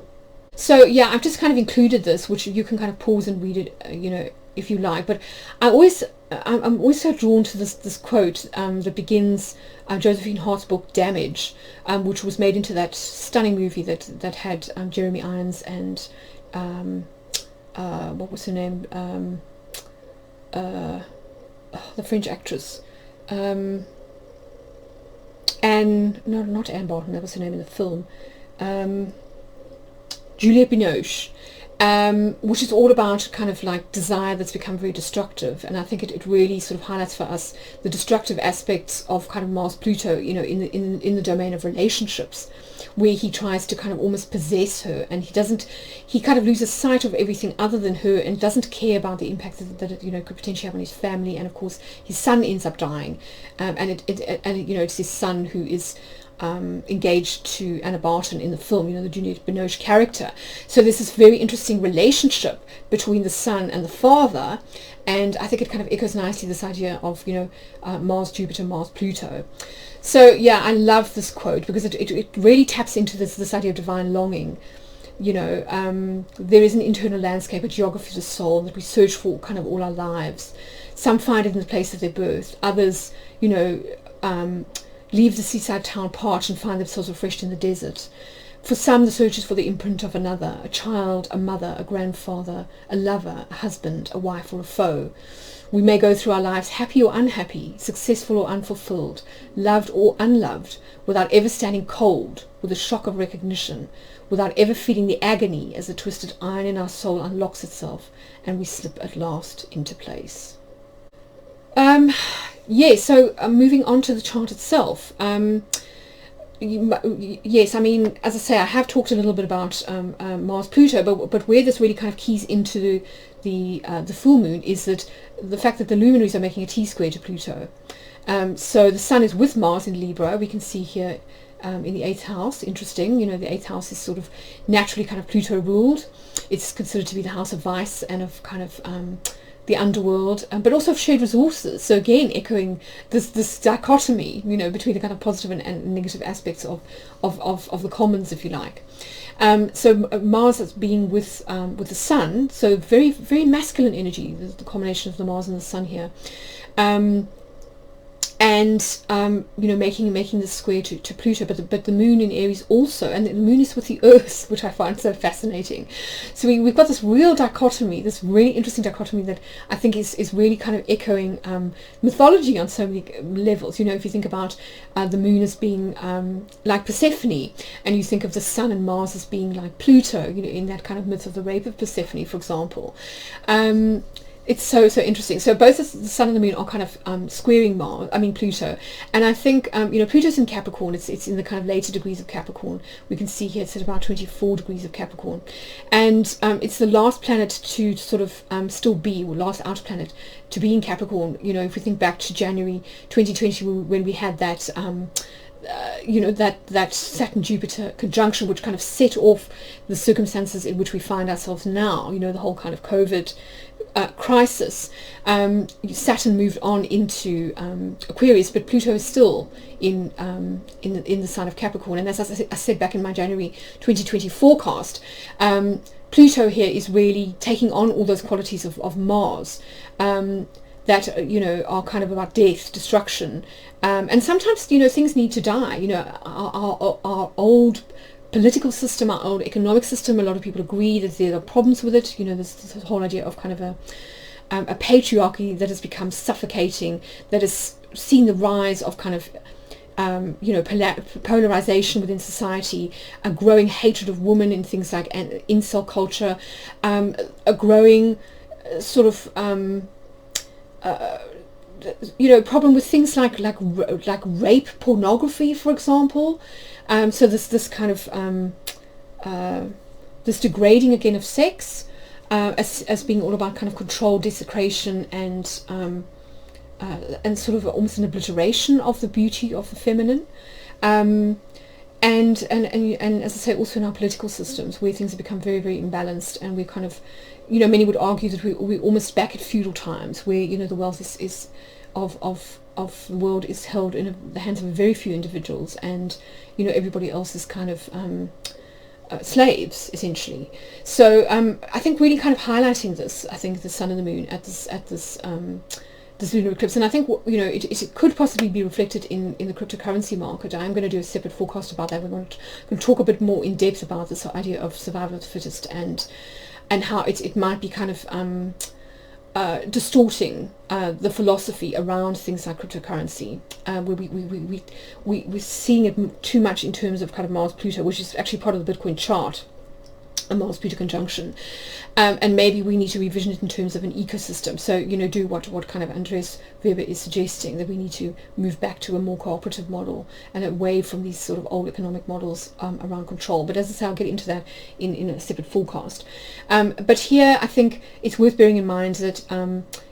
A: So yeah, I've just kind of included this, which you can kind of pause and read it if you like, but I'm always so drawn to this quote that begins Josephine Hart's book Damage, which was made into that stunning movie that had Jeremy Irons and what was her name? The French actress. Not Anne Barton, that was her name in the film. Juliette Binoche. which is all about kind of like desire that's become very destructive. And I think it really sort of highlights for us the destructive aspects of kind of Mars-Pluto, you know, in the domain of relationships, where he tries to kind of almost possess her, and he kind of loses sight of everything other than her, and doesn't care about the impact that it, you know, could potentially have on his family. And of course his son ends up dying, and you know, it's his son who is engaged to Aldebaran in the film, you know, the Juliette Binoche character. So there's this very interesting relationship between the son and the father, and I think it kind of echoes nicely this idea of, you know, Mars, Jupiter, Mars, Pluto. So yeah, I love this quote because it really taps into this idea of divine longing. You know, there is an internal landscape, a geography of the soul that we search for kind of all our lives. Some find it in the place of their birth, others, you know, leave the seaside town parched and find themselves refreshed in the desert. For some, the search is for the imprint of another, a child, a mother, a grandfather, a lover, a husband, a wife, or a foe. We may go through our lives happy or unhappy, successful or unfulfilled, loved or unloved, without ever standing cold with the shock of recognition, without ever feeling the agony as the twisted iron in our soul unlocks itself and we slip at last into place. Yeah, so moving on to the chart itself. Yes, I mean, as I say, I have talked a little bit about Mars-Pluto, but where this really kind of keys into the full moon is that the fact that the luminaries are making a T-square to Pluto. So the Sun is with Mars in Libra. We can see here in the 8th house. Interesting, you know, the 8th house is sort of naturally kind of Pluto ruled. It's considered to be the house of vice and of kind of the underworld, but also of shared resources. So again, echoing this dichotomy, you know, between the kind of positive and negative aspects of the commons, if you like. So Mars as being with the Sun, so very, very masculine energy, the combination of the Mars and the Sun here. You know, making this square to Pluto, but the moon in Aries also, and the moon is with the Earth, which I find so fascinating. So we've got this real dichotomy, this really interesting dichotomy that I think is really kind of echoing mythology on so many levels. You know, if you think about the moon as being like Persephone, and you think of the Sun and Mars as being like Pluto, you know, in that kind of myth of the rape of Persephone, for example. It's so interesting. So both the Sun and the Moon are kind of squaring Pluto, and I think you know, Pluto's in Capricorn. It's in the kind of later degrees of Capricorn. We can see here it's at about 24 degrees of Capricorn, and it's the last planet to sort of still be, or last outer planet to be in Capricorn. You know, if we think back to January 2020 when we had that. You know, that Saturn-Jupiter conjunction, which kind of set off the circumstances in which we find ourselves now. You know, the whole kind of COVID crisis. Saturn moved on into Aquarius, but Pluto is still in the sign of Capricorn. And as I said back in my January 2020 forecast, Pluto here is really taking on all those qualities of Mars. That, you know, are kind of about death, destruction, and sometimes, you know, things need to die. You know, our old political system, our old economic system, a lot of people agree that there are problems with it. You know, this whole idea of kind of a patriarchy that has become suffocating, that has seen the rise of kind of you know, polarization within society, a growing hatred of women in things like incel culture, a growing sort of you know, problem with things like rape pornography, for example. So this kind of this degrading again of sex as being all about kind of control, desecration, and sort of almost an obliteration of the beauty of the feminine. And as I say, also in our political systems, where things have become very, very imbalanced, and we're kind of, you know, many would argue that we're almost back at feudal times, where, you know, the wealth is of the world is held in the hands of very few individuals, and, you know, everybody else is kind of slaves, essentially. So I think really kind of highlighting this, I think the Sun and the Moon at this lunar eclipse, and I think, you know, it could possibly be reflected in the cryptocurrency market. I'm going to do a separate forecast about that. We're going to talk a bit more in depth about this idea of survival of the fittest, and how it might be kind of distorting the philosophy around things like cryptocurrency, where we're seeing it too much in terms of kind of Mars-Pluto, which is actually part of the Bitcoin chart. a Mars-Pluto conjunction, and maybe we need to revision it in terms of an ecosystem. So, do what kind of Andreas Weber is suggesting, that we need to move back to a more cooperative model and away from these sort of old economic models around control. But as I say, I'll get into that in a separate forecast. But here, I think it's worth bearing in mind that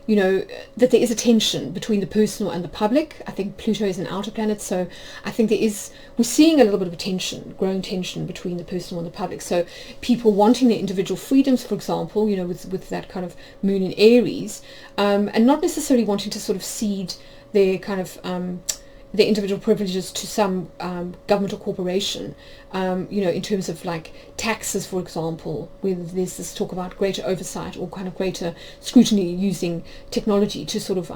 A: that there is a tension between the personal and the public. I think Pluto is an outer planet, so I think we're seeing a little bit of a tension, growing tension between the personal and the public. So people wanting their individual freedoms, for example, with that kind of moon in Aries, and not necessarily wanting to sort of cede their kind of their individual privileges to some government or corporation, in terms of like taxes, for example, where there's this talk about greater oversight or kind of greater scrutiny using technology to sort of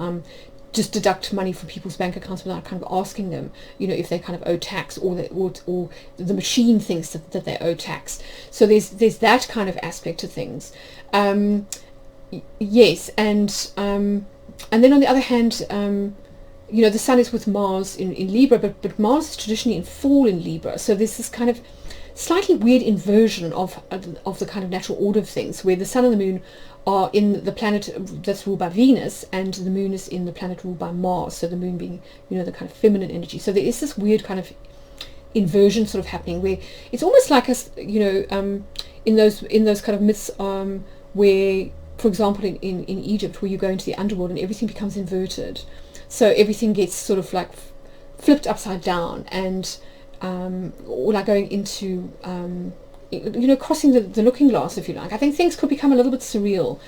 A: just deduct money from people's bank accounts without kind of asking them, if they kind of owe tax, or the machine thinks that they owe tax. So there's that kind of aspect to things. Yes, and then on the other hand, the sun is with Mars in Libra, but Mars is traditionally in fall in Libra. So there's this kind of slightly weird inversion of the kind of natural order of things, where the sun and the moon are in the planet that's ruled by Venus, and the moon is in the planet ruled by Mars. So the moon being, the kind of feminine energy. So there is this weird kind of inversion sort of happening, where it's almost like in those kind of myths where, for example, in Egypt, where you go into the underworld and everything becomes inverted. So everything gets sort of like flipped upside down, and or like going into crossing the looking glass, if you like. I think things could become a little bit surreal,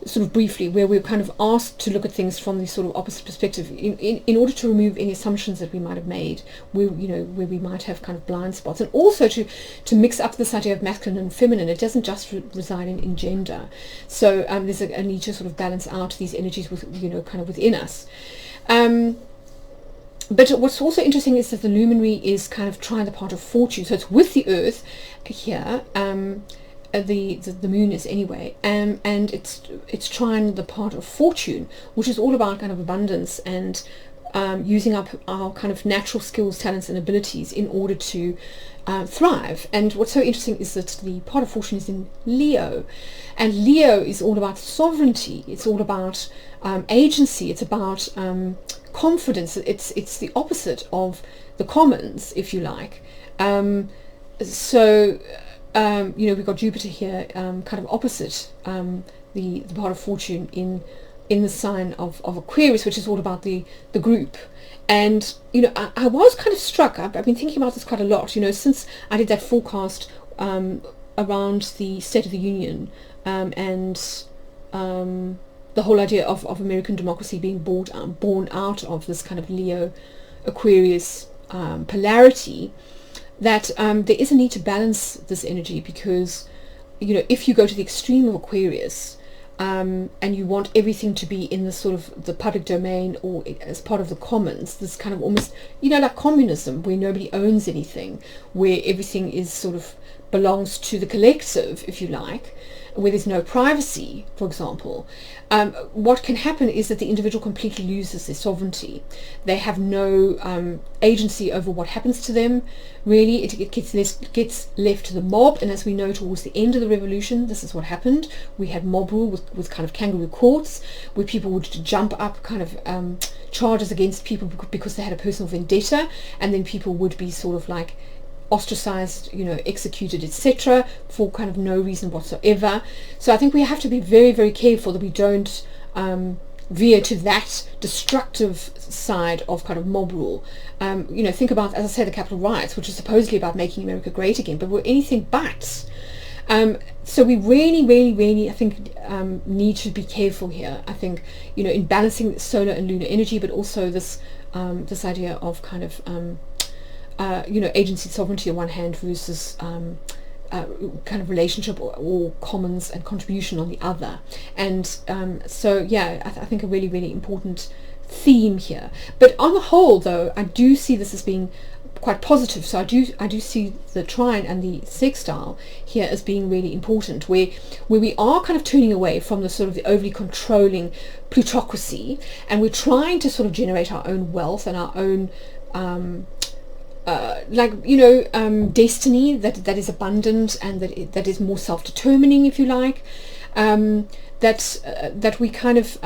A: sort of briefly, where we're kind of asked to look at things from this sort of opposite perspective in order to remove any assumptions that we might have made, where we might have kind of blind spots, and also to mix up this idea of masculine and feminine. It doesn't just reside in gender. So there's a need to sort of balance out these energies with kind of within us. But what's also interesting is that the luminary is kind of trying the part of fortune. So it's with the Earth here. The moon is anyway, and it's trying the part of fortune, which is all about kind of abundance and using up our kind of natural skills, talents, and abilities in order to thrive. And what's so interesting is that the part of fortune is in Leo, and Leo is all about sovereignty. It's all about agency. It's about confidence. It's the opposite of the commons, if you like. We've got Jupiter here, kind of opposite the part of fortune in the sign of Aquarius, which is all about the group. And I was kind of struck. I've been thinking about this quite a lot. Since I did that forecast around the State of the Union, and the whole idea of American democracy being born out of this kind of Leo Aquarius polarity. That there is a need to balance this energy, because if you go to the extreme of Aquarius, and you want everything to be in the sort of the public domain or as part of the commons, this kind of almost like communism, where nobody owns anything, where everything is sort of belongs to the collective, if you like, where there's no privacy, for example, what can happen is that the individual completely loses their sovereignty. They have no agency over what happens to them. Really, it gets left to the mob. And as we know, towards the end of the revolution, this is what happened. We had mob rule with kind of kangaroo courts, where people would jump up kind of charges against people because they had a personal vendetta, and then people would be sort of like ostracized, executed, etc., for kind of no reason whatsoever. So I think we have to be very, very careful that we don't veer to that destructive side of kind of mob rule. Think about, as I said, the Capitol riots, which is supposedly about making America great again, but were anything but. So we really, really, really, I think, need to be careful here. I think, in balancing solar and lunar energy, but also this idea of kind of agency, sovereignty on one hand versus kind of relationship or commons and contribution on the other. And I think a really, really important theme here. But on the whole, though, I do see this as being quite positive. So I do see the trine and the sextile here as being really important, where we are kind of turning away from the sort of the overly controlling plutocracy, and we're trying to sort of generate our own wealth and our own like, destiny that is abundant, and that is more self-determining, if you like. That we kind of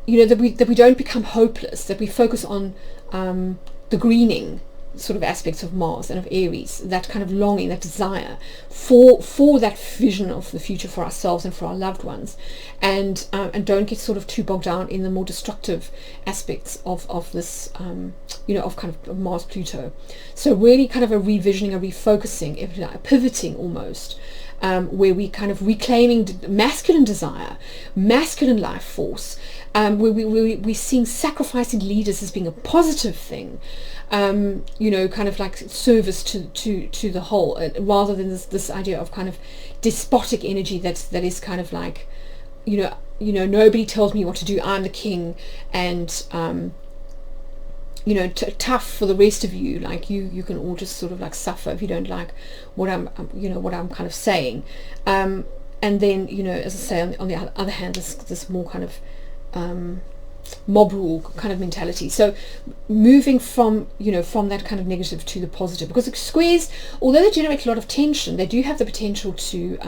A: that we don't become hopeless, that we focus on the greening sort of aspects of Mars and of Aries, that kind of longing, that desire for that vision of the future for ourselves and for our loved ones, and don't get sort of too bogged down in the more destructive aspects of this of kind of Mars-Pluto. So really kind of a revisioning, a refocusing, if you like, a pivoting almost, where we kind of reclaiming masculine desire, masculine life force, where we're seeing sacrificing leaders as being a positive thing, kind of like service to the whole, rather than this idea of kind of despotic energy that is kind of like, nobody tells me what to do, I'm the king, and tough for the rest of you, like you can all just sort of like suffer if you don't like what I'm kind of saying, and then as I say, on the other hand, this more kind of mob rule kind of mentality. So moving from that kind of negative to the positive, because the squares, although they generate a lot of tension, they do have the potential to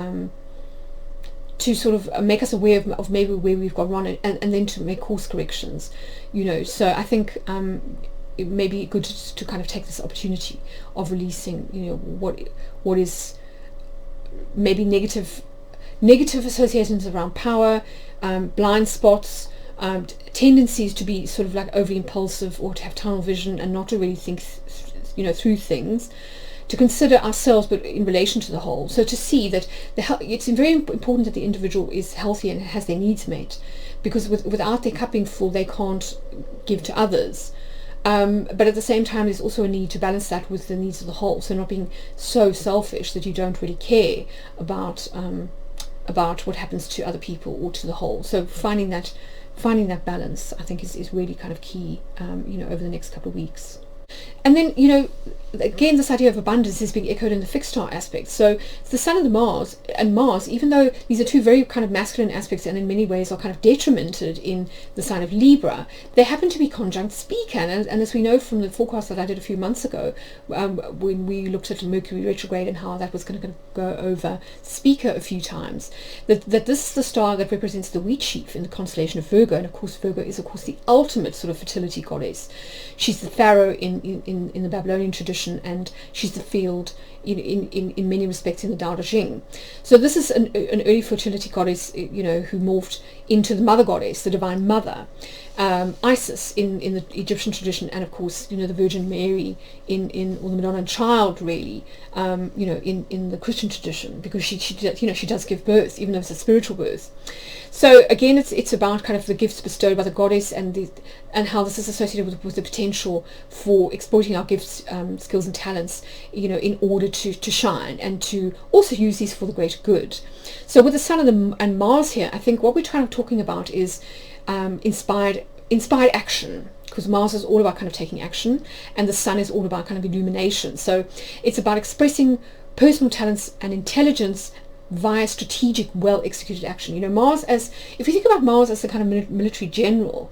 A: sort of make us aware of maybe where we've gone wrong, and then to make course corrections, so I think it may be good to kind of take this opportunity of releasing what is maybe negative associations around power, blind spots, tendencies to be sort of like overly impulsive, or to have tunnel vision and not to really think through things, to consider ourselves but in relation to the whole. So to see that it's very important that the individual is healthy and has their needs met, because without their cup being full, they can't give to others. But at the same time, there's also a need to balance that with the needs of the whole. So not being so selfish that you don't really care about what happens to other people or to the whole. So finding that balance, I think, is really kind of key, over the next couple of weeks. And then, again, this idea of abundance is being echoed in the fixed star aspect. So the Sun and the Mars, even though these are two very kind of masculine aspects and in many ways are kind of detrimented in the sign of Libra, they happen to be conjunct Spica. And as we know from the forecast that I did a few months ago, when we looked at Mercury retrograde and how that was going to go over Spica a few times, that this is the star that represents the wheat sheaf in the constellation of Virgo. And of course, Virgo is, of course, the ultimate sort of fertility goddess. She's the pharaoh in the Babylonian tradition, and she's the field in many respects in the Tao Te Ching. So this is an early fertility goddess, who morphed into the mother goddess, the divine mother, Isis in the Egyptian tradition, and of course the Virgin Mary or the Madonna and Child, really, in the Christian tradition, because she does give birth, even though it's a spiritual birth. So again, it's about kind of the gifts bestowed by the goddess, and how this is associated with the potential for exploiting our gifts, skills and talents, in order to shine, and to also use these for the greater good. So with the Sun and Mars here, I think what we're kind of talking about is inspired action, because Mars is all about kind of taking action, and the Sun is all about kind of illumination. So it's about expressing personal talents and intelligence via strategic, well-executed action. If you think about Mars as a kind of military general,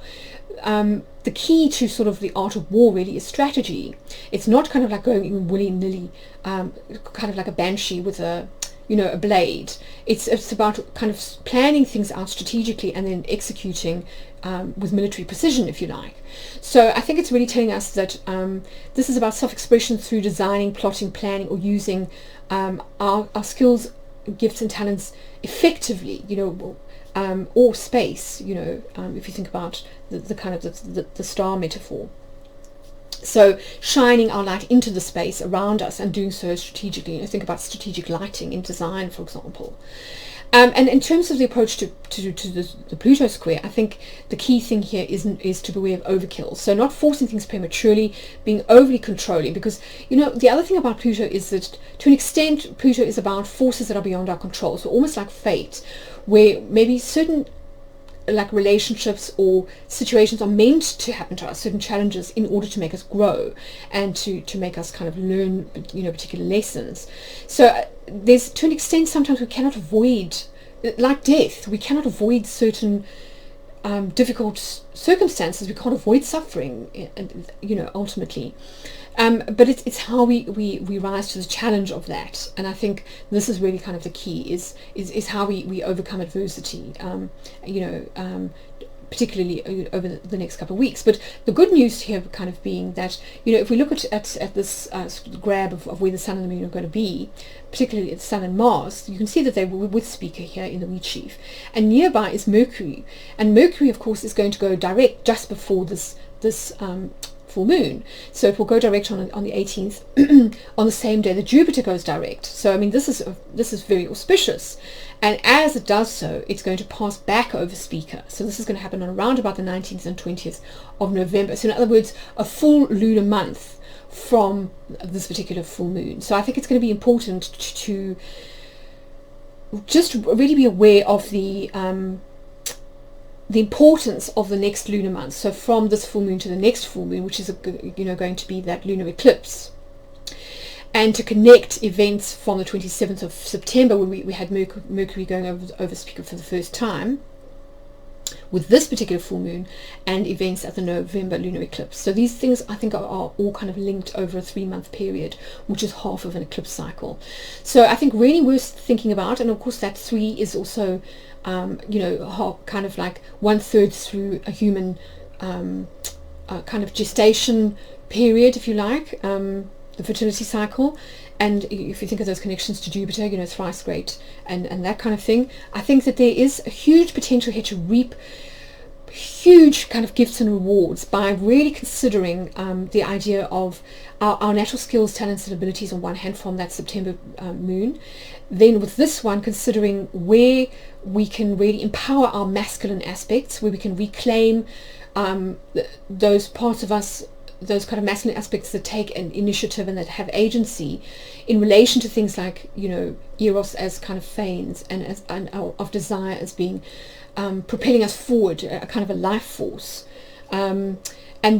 A: the key to sort of the art of war really is strategy. It's not kind of like going in willy-nilly, kind of like a banshee with a blade. It's about kind of planning things out strategically and then executing with military precision, if you like. So I think it's really telling us that this is about self-expression through designing, plotting, planning, or using our skills, gifts and talents effectively, or space, if you think about the kind of the star metaphor. So shining our light into the space around us and doing so strategically. Think about strategic lighting in design, for example. And in terms of the approach to the Pluto square, I think the key thing here is to beware of overkill. So not forcing things prematurely, being overly controlling, because the other thing about Pluto is that to an extent Pluto is about forces that are beyond our control. So almost like fate, where maybe certain like relationships or situations are meant to happen to us, certain challenges, in order to make us grow and to make us kind of learn particular lessons. So there's, to an extent, sometimes we cannot avoid, like death, we cannot avoid certain difficult circumstances. We can't avoid suffering, you know, ultimately. But it's how we rise to the challenge of that, and I think this is really kind of the key, is how we overcome adversity, you know, particularly over the next couple of weeks. But the good news here kind of being that, you know, if we look at this grab of where the Sun and the Moon are going to be, particularly the Sun and Mars, you can see that they were with Spica here in the wheat sheaf, and nearby is Mercury, and Mercury of course is going to go direct just before this full moon, so it will go direct on the 18th on the same day that Jupiter goes direct. So I mean, this is very auspicious, and as it does so, it's going to pass back over Spica. So this is going to happen on around about the 19th and 20th of November. So in other words, a full lunar month from this particular full moon. So I think it's going to be important to just really be aware of the importance of the next lunar month. So from this full moon to the next full moon, which is you know, going to be that lunar eclipse, and to connect events from the 27th of September when we had Mercury going over Spica for the first time with this particular full moon, and events at the November lunar eclipse. So these things I think are all kind of linked over a 3-month period, which is half of an eclipse cycle. So I think really worth thinking about, and of course that 3 is also you know, kind of like 1/3 through a human kind of gestation period, if you like, the fertility cycle. And if you think of those connections to Jupiter, you know, thrice great and that kind of thing, I think that there is a huge potential here to reap huge kind of gifts and rewards by really considering the idea of our natural skills, talents and abilities on one hand from that September moon, then with this one considering where we can really empower our masculine aspects, where we can reclaim those parts of us, those kind of masculine aspects that take an initiative and that have agency in relation to things like, you know, Eros as kind of Phanes, and as of desire as being propelling us forward, a kind of a life force, and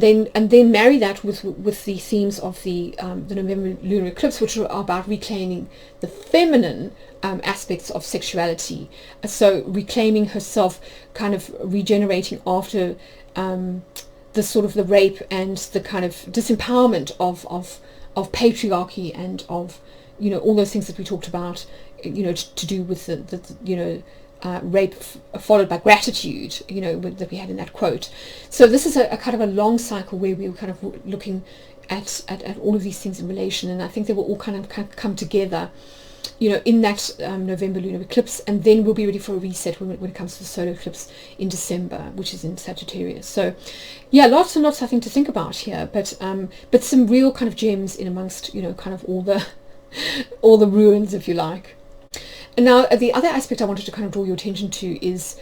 A: then marry that with the themes of the November lunar eclipse, which are about reclaiming the feminine aspects of sexuality. So reclaiming herself, kind of regenerating after the sort of the rape and the kind of disempowerment of patriarchy and of, you know, all those things that we talked about, you know, to do with the you know, rape followed by gratitude, you know, that we had in that quote. So this is a kind of a long cycle where we were kind of looking at all of these things in relation, and I think they will all kind of come together, you know, in that November lunar eclipse, and then we'll be ready for a reset when it comes to the solar eclipse in December, which is in Sagittarius. So yeah, lots and lots I think to think about here, but some real kind of gems in amongst, you know, kind of all the ruins, if you like. And now the other aspect I wanted to kind of draw your attention to is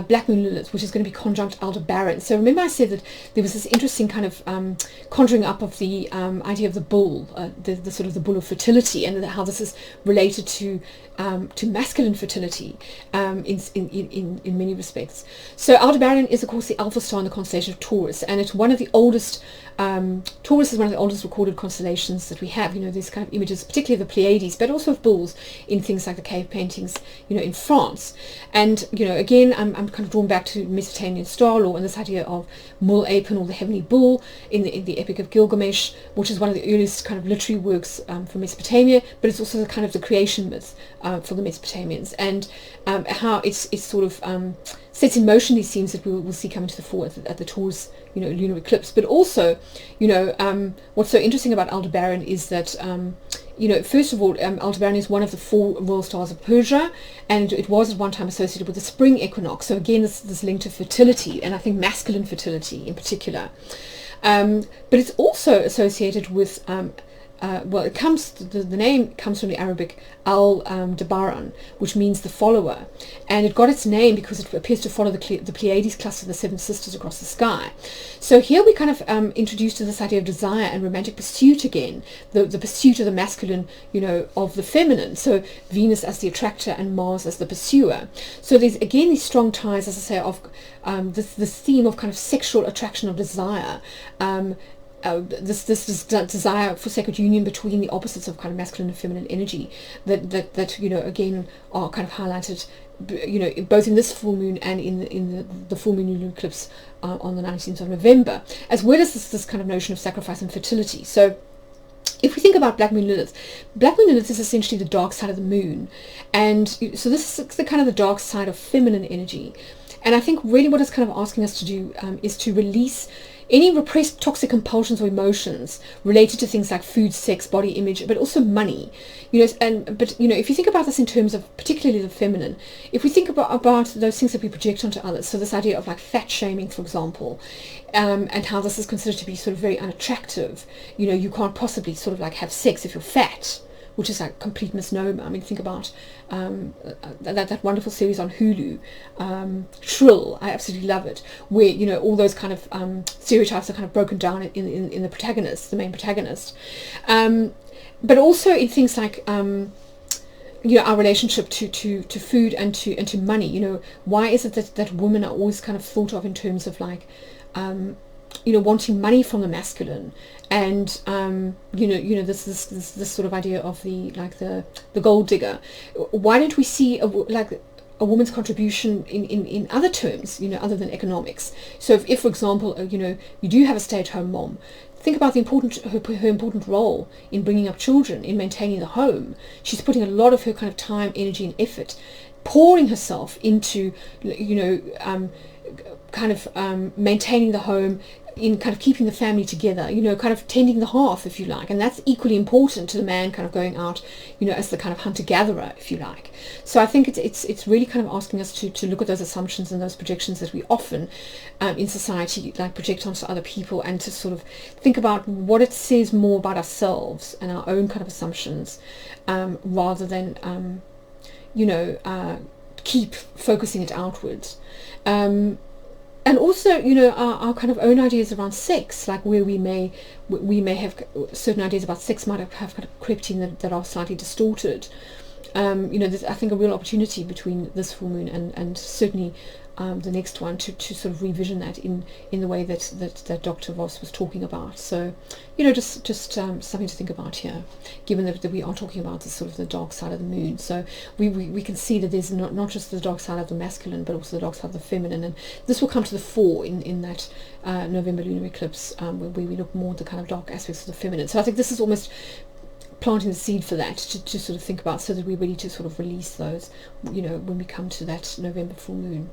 A: Black Moon Lilith, which is going to be conjunct Aldebaran. So remember I said that there was this interesting kind of conjuring up of the idea of the bull, the sort of the bull of fertility, and how this is related to masculine fertility in many respects. So Aldebaran is of course the alpha star in the constellation of Taurus, and it's one of the oldest. Taurus is one of the oldest recorded constellations that we have. You know, these kind of images, particularly of the Pleiades, but also of bulls in things like the cave paintings, you know, in France. And, you know, again, I'm kind of drawn back to Mesopotamian star lore and this idea of Mul Apen, or the heavenly bull, in the Epic of Gilgamesh, which is one of the earliest kind of literary works from Mesopotamia, but it's also the kind of the creation myth for the Mesopotamians, and how it's sort of sets in motion these themes that we'll see coming to the fore at the Taurus, you know, lunar eclipse. But also, you know, what's so interesting about Aldebaran is that, you know, first of all, Aldebaran is one of the 4 royal stars of Persia, and it was at one time associated with the spring equinox. So again, this link to fertility, and I think masculine fertility in particular. But it's also associated with well, it comes, the name comes from the Arabic Aldebaran, which means the follower, and it got its name because it appears to follow the Pleiades cluster, the 7 sisters across the sky. So here we kind of introduced to this idea of desire and romantic pursuit again, the pursuit of the masculine, you know, of the feminine. So Venus as the attractor and Mars as the pursuer. So there's again these strong ties, as I say, of this theme of kind of sexual attraction or desire. This desire for sacred union between the opposites of kind of masculine and feminine energy that you know, again, are kind of highlighted both in this full moon and in the full moon lunar eclipse on the 19th of November, as well as this kind of notion of sacrifice and fertility. So if we think about Black Moon Lilith is essentially the dark side of the moon, and so this is the kind of the dark side of feminine energy. And I think really what it's kind of asking us to do is to release any repressed toxic compulsions or emotions related to things like food, sex, body image, but also money. But if you think about this in terms of particularly the feminine, if we think about those things that we project onto others, so this idea of like fat shaming, for example, and how this is considered to be sort of very unattractive. You can't possibly sort of like have sex if you're fat, which is like a complete misnomer. I mean, think about that wonderful series on Hulu, Shrill. I absolutely love it, where all those kind of stereotypes are kind of broken down in the protagonist, the main protagonist, but also in things like our relationship to food and to money. Why is it that women are always kind of thought of in terms of like wanting money from the masculine, and this sort of idea of the gold digger. Why don't we see a woman's contribution in other terms, other than economics? So if for example, you do have a stay-at-home mom, think about her important role in bringing up children, in maintaining the home. She's putting a lot of her kind of time, energy, and effort, pouring herself into maintaining the home, in kind of keeping the family together, kind of tending the hearth, if you like. And that's equally important to the man kind of going out, as the kind of hunter-gatherer, if you like. So I think it's really kind of asking us to look at those assumptions and those projections that we often in society like project onto other people, and to sort of think about what it says more about ourselves and our own kind of assumptions, rather than keep focusing it outwards. And also, our kind of own ideas around sex, like where we may have certain ideas about sex might have kind of crept in that are slightly distorted. There's, I think, a real opportunity between this full moon and certainly the next one to sort of revision that in the way that Dr. Voss was talking about. So, just something to think about here, given that we are talking about the sort of the dark side of the moon. So we can see that there's not just the dark side of the masculine, but also the dark side of the feminine, and this will come to the fore in that November lunar eclipse, where we look more at the kind of dark aspects of the feminine. So I think this is almost planting the seed for that to sort of think about, so that we're ready to sort of release those, when we come to that November full moon.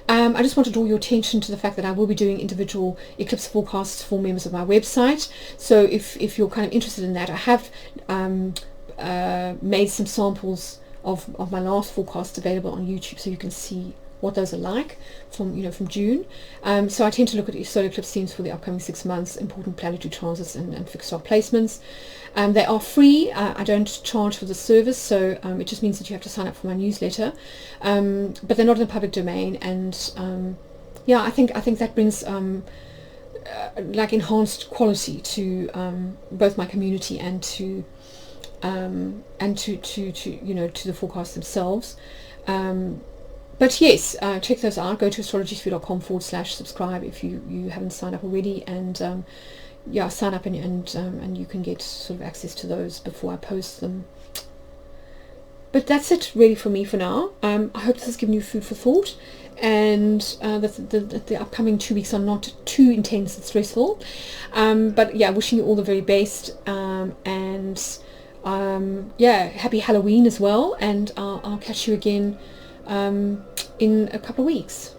A: I just want to draw your attention to the fact that I will be doing individual eclipse forecasts for members of my website. So if you're kind of interested in that, I have made some samples of my last forecast available on YouTube, so you can see what those are like from June. So I tend to look at solar eclipse themes for the upcoming 6 months, important planetary transits and fixed star placements. They are free. I don't charge for the service, so it just means that you have to sign up for my newsletter. But they're not in the public domain, and I think that brings like enhanced quality to both my community and to the forecasts themselves. But yes, check those out. Go to astrologysphere.com/subscribe if you haven't signed up already, and sign up and you can get sort of access to those before I post them. But that's it really for me for now. I hope this has given you food for thought, and that the upcoming 2 weeks are not too intense and stressful. But wishing you all the very best, and happy Halloween as well, and I'll catch you again in a couple of weeks.